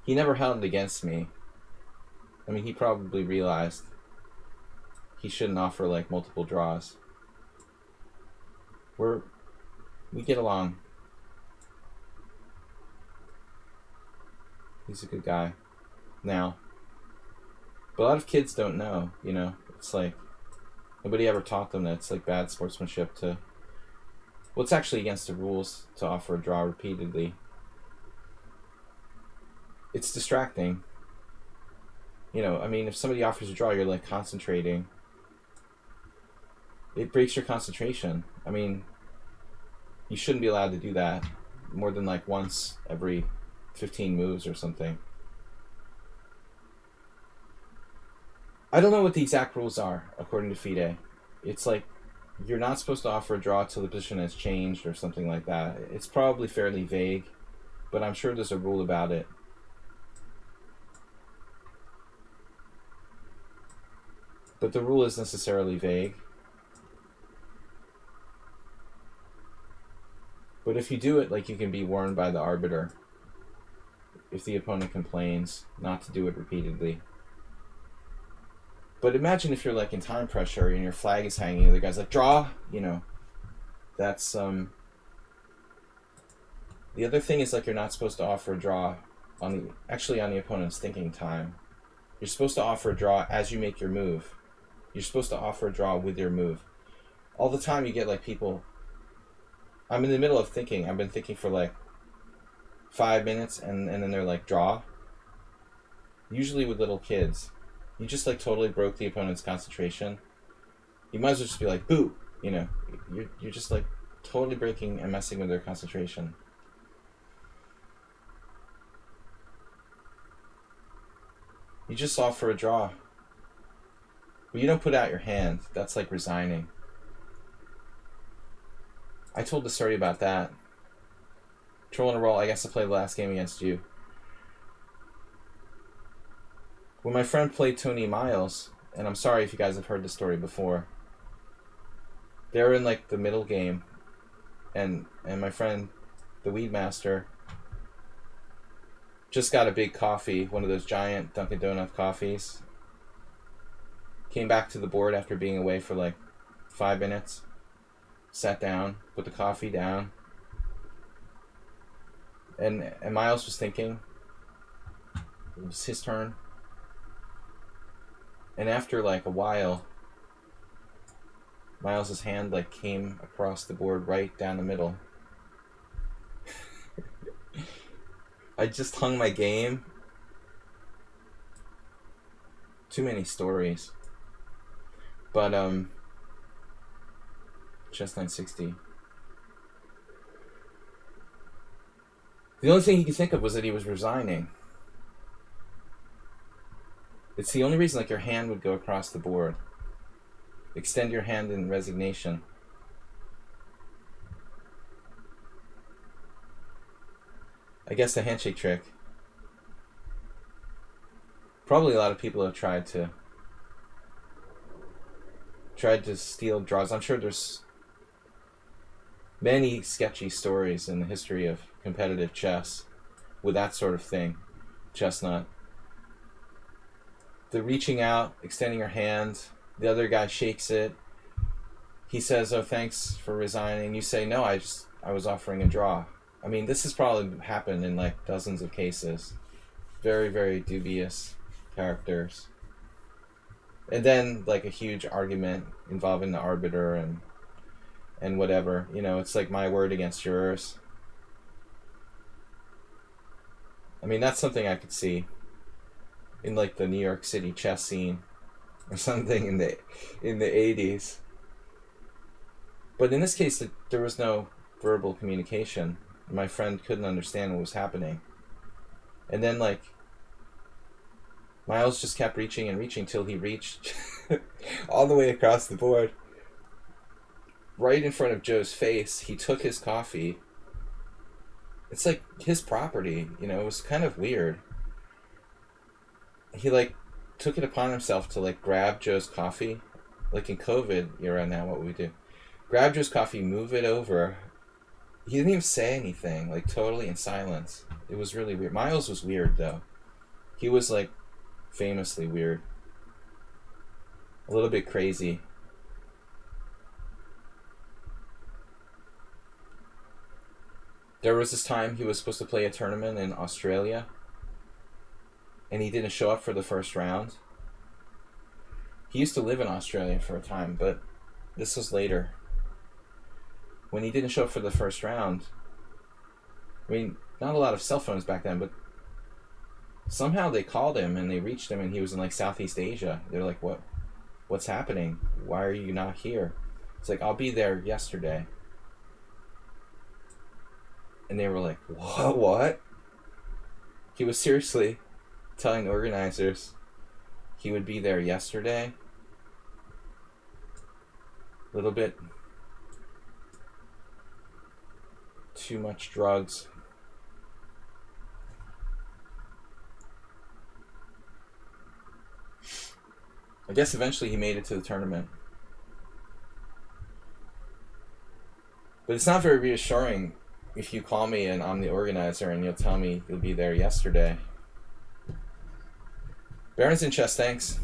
He never held it against me. I mean, he probably realized he shouldn't offer like multiple draws. We get along. He's a good guy now. But a lot of kids don't know, you know. It's like nobody ever taught them that it's like bad sportsmanship to... Well, it's actually against the rules to offer a draw repeatedly. It's distracting. You know, I mean, if somebody offers a draw, you're like concentrating. It breaks your concentration. I mean, you shouldn't be allowed to do that more than like once every 15 moves or something. I don't know what the exact rules are, according to FIDE. It's like you're not supposed to offer a draw till the position has changed or something like that. It's probably fairly vague, but I'm sure there's a rule about it. But the rule is necessarily vague. But if you do it, like, you can be warned by the arbiter if the opponent complains not to do it repeatedly. But imagine if you're like in time pressure and your flag is hanging and the guy's like, draw, you know. That's the other thing is like you're not supposed to offer a draw on the opponent's thinking time. You're supposed to offer a draw as you make your move. You're supposed to offer a draw with your move. All the time you get like people, I'm in the middle of thinking, I've been thinking for like 5 minutes and then they're like, draw. Usually with little kids. You just like totally broke the opponent's concentration. You might as well just be like, boo, you know. You're just like totally breaking and messing with their concentration. You just offer a draw. But you don't put out your hand. That's like resigning. I told the story about that. Troll in a roll, I guess I played the last game against you. When my friend played Tony Miles, and I'm sorry if you guys have heard the story before, they were in like the middle game, and my friend, the Weed Master, just got a big coffee, one of those giant Dunkin' Donut coffees. Came back to the board after being away for like 5 minutes. Sat down, put the coffee down. And Miles was thinking. It was his turn. And after like a while, Miles's hand like came across the board right down the middle. I just hung my game. Too many stories. But chess 960. The only thing he could think of was that he was resigning. It's the only reason like your hand would go across the board. Extend your hand in resignation. I guess the handshake trick. Probably a lot of people have tried to steal draws. I'm sure there's many sketchy stories in the history of competitive chess with that sort of thing. Chestnut. The reaching out, extending your hand, the other guy shakes it. He says, "Oh, thanks for resigning." You say, "No, I was offering a draw." I mean, this has probably happened in like dozens of cases. Very, very dubious characters. And then like a huge argument involving the arbiter and whatever. You know, it's like my word against yours. I mean, that's something I could see in like the New York City chess scene or something in the 80s. But in this case, there was no verbal communication. My friend couldn't understand what was happening. And then like Miles just kept reaching and reaching till he reached all the way across the board. Right in front of Joe's face, he took his coffee. It's like his property, you know, it was kind of weird. He like took it upon himself to like grab Joe's coffee. Like in COVID era now, what would we do? Grab Joe's coffee, move it over. He didn't even say anything, like totally in silence. It was really weird. Miles was weird though. He was like famously weird. A little bit crazy. There was this time he was supposed to play a tournament in Australia, and he didn't show up for the first round. He used to live in Australia for a time, but this was later. When he didn't show up for the first round, I mean, not a lot of cell phones back then, but somehow they called him and they reached him, and he was in like Southeast Asia. They're like, what's happening? Why are you not here? It's like, "I'll be there yesterday." And they were like, what? He was seriously telling the organizers he would be there yesterday. A little bit too much drugs. I guess eventually he made it to the tournament. But it's not very reassuring if you call me and I'm the organizer and you'll tell me you'll be there yesterday. Barons in Chess, thanks.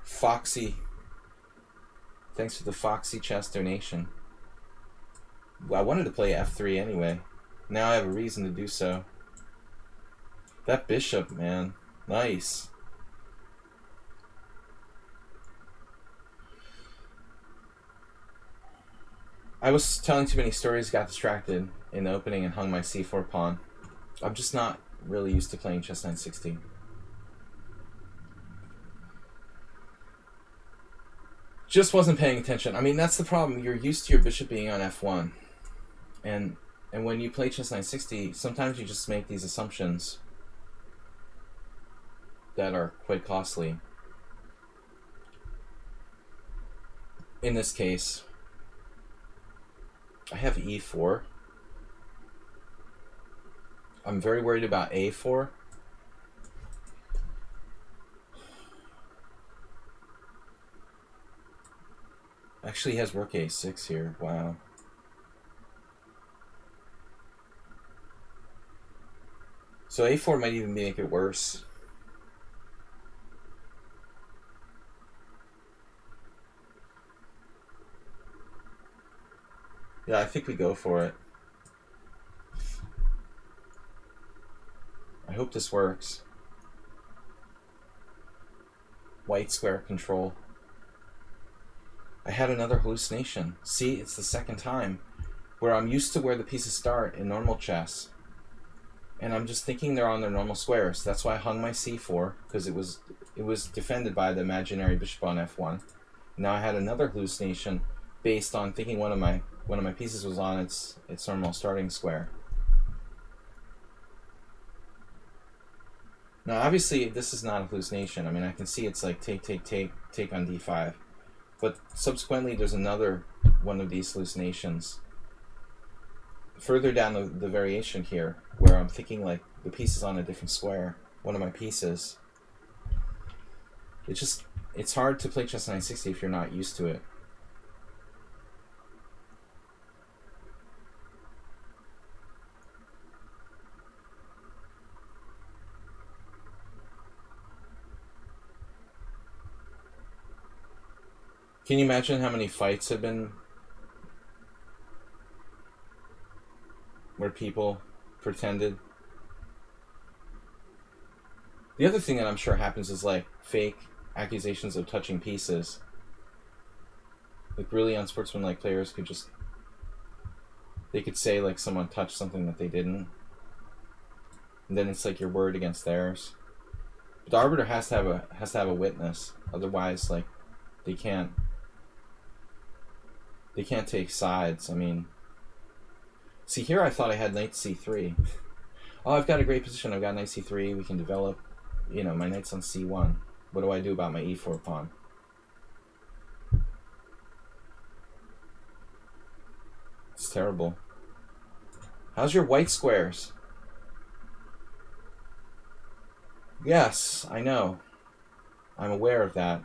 Foxy. Thanks for the Foxy Chess donation. I wanted to play f3 anyway. Now I have a reason to do so. That bishop, man. Nice. I was telling too many stories, got distracted in the opening and hung my c4 pawn. I'm just not really used to playing chess 960. Just wasn't paying attention. I mean, that's the problem. You're used to your bishop being on f1. And when you play chess 960, sometimes you just make these assumptions that are quite costly. In this case, I have e4. I'm very worried about a4. Actually, he has rook a6 here. Wow. So a4 might even make it worse. Yeah, I think we go for it. I hope this works. White square control. I had another hallucination. See, it's the second time where I'm used to where the pieces start in normal chess. And I'm just thinking they're on their normal squares. That's why I hung my c4, because it was defended by the imaginary bishop on f1. Now I had another hallucination based on thinking one of my pieces was on its normal starting square. Now obviously this is not a hallucination. I mean, I can see it's like take on d5. But subsequently there's another one of these hallucinations further down the variation here, where I'm thinking like the piece is on a different square, one of my pieces. It's hard to play chess 960 if you're not used to it. Can you imagine how many fights have been where people pretended? The other thing that I'm sure happens is like fake accusations of touching pieces. Like really unsportsmanlike players they could say like someone touched something that they didn't. And then it's like your word against theirs. But the arbiter has to have a witness. Otherwise, like they can't take sides. I mean, see here I thought I had knight c3. Oh, I've got a great position. I've got knight c3. We can develop, my knight's on c1. What do I do about my e4 pawn? It's terrible. How's your white squares? Yes, I know. I'm aware of that.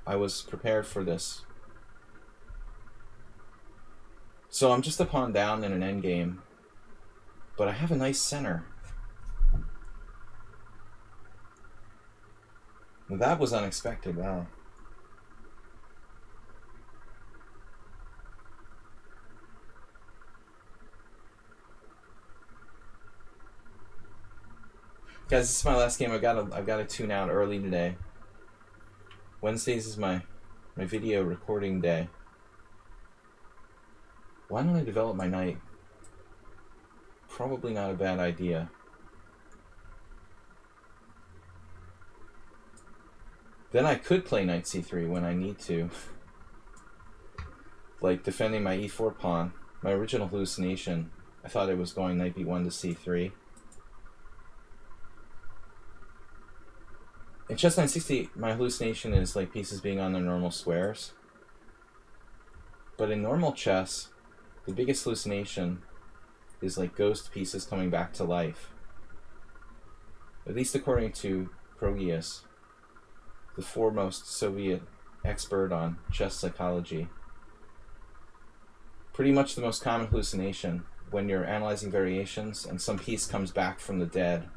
I was prepared for this. So I'm just a pawn down in an endgame, but I have a nice center. That was unexpected, wow. Guys, this is my last game. I've got to tune out early today. Wednesdays is my video recording day. Why don't I develop my knight? Probably not a bad idea. Then I could play knight c3 when I need to. Like defending my e4 pawn. My original hallucination, I thought it was going knight b1 to c3. In chess 960, my hallucination is like pieces being on their normal squares. But in normal chess, the biggest hallucination is like ghost pieces coming back to life. At least according to Krogius, the foremost Soviet expert on chess psychology. Pretty much the most common hallucination when you're analyzing variations and some piece comes back from the dead.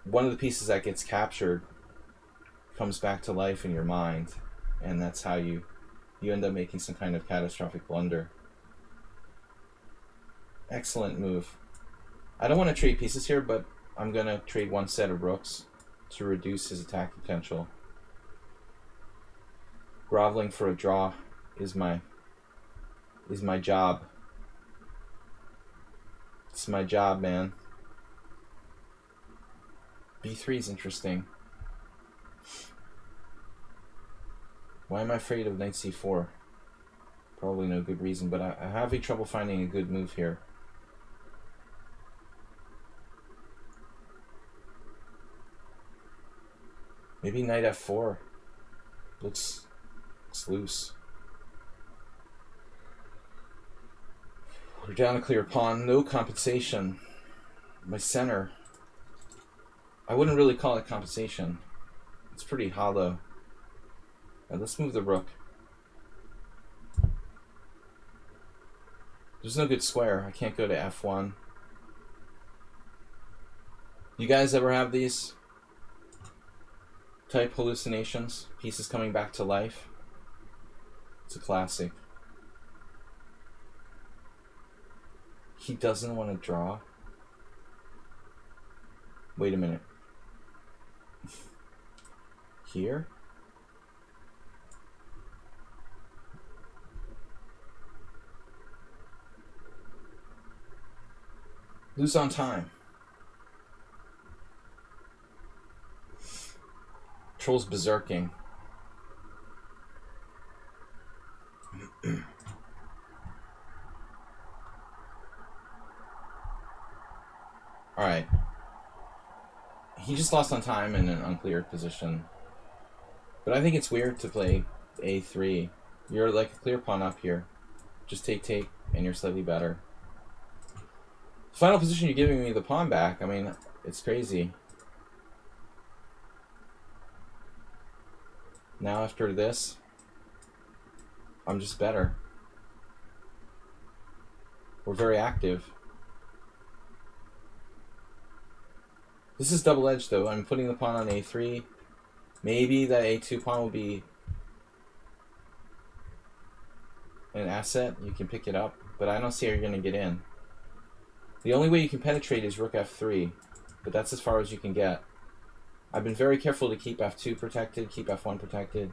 One of the pieces that gets captured comes back to life in your mind, and that's how you end up making some kind of catastrophic blunder. Excellent move. I don't want to trade pieces here, but I'm going to trade one set of rooks to reduce his attack potential. Groveling for a draw is my job. It's my job, man. b3 is interesting. Why am I afraid of knight c4? Probably no good reason, but I'm having trouble finding a good move here. Maybe knight f4. Looks loose. We're down a clear pawn. No compensation. My center. I wouldn't really call it compensation. It's pretty hollow. Right, let's move the rook. There's no good square. I can't go to f1. You guys ever have these type hallucinations? Pieces coming back to life? It's a classic. He doesn't want to draw. Wait a minute. Here? Lose on time. Troll's berserking. Alright. He just lost on time in an uncleared position. But I think it's weird to play a3. You're like a clear pawn up here. Just take, and you're slightly better. Final position, you're giving me the pawn back. I mean, it's crazy. Now after this, I'm just better. We're very active. This is double-edged though. I'm putting the pawn on a3. Maybe that a2 pawn will be an asset. You can pick it up, but I don't see how you're going to get in. The only way you can penetrate is rook f3, but that's as far as you can get. I've been very careful to keep f2 protected, keep f1 protected.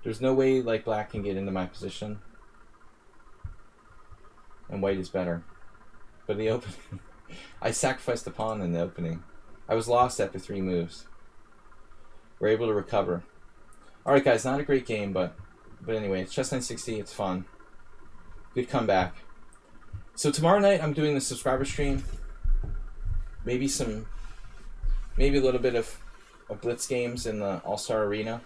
There's no way like black can get into my position. And white is better. But in the opening, I sacrificed the pawn in the opening. I was lost after 3 moves. We're able to recover. Alright guys, not a great game, but anyway, it's Chess 960, it's fun. Good comeback. So tomorrow night I'm doing the subscriber stream. Maybe a little bit of blitz games in the All-Star Arena.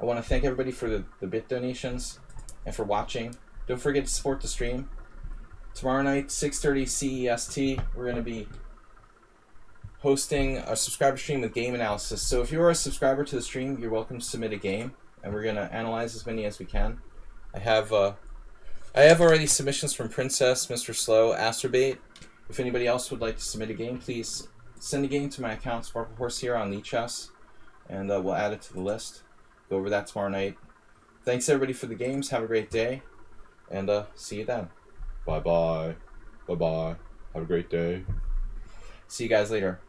I want to thank everybody for the bit donations and for watching. Don't forget to support the stream. Tomorrow night, 6:30 CEST, we're going to be hosting a subscriber stream with game analysis. So if you're a subscriber to the stream, you're welcome to submit a game, and we're going to analyze as many as we can. I have already submissions from Princess, Mr. Slow, Asterbait. If anybody else would like to submit a game, please send a game to my account, Sparkle Horse here on lichess, and we'll add it to the list. Go over that tomorrow night. Thanks everybody for the games. Have a great day, and see you then. Bye-bye. Bye-bye. Have a great day. See you guys later.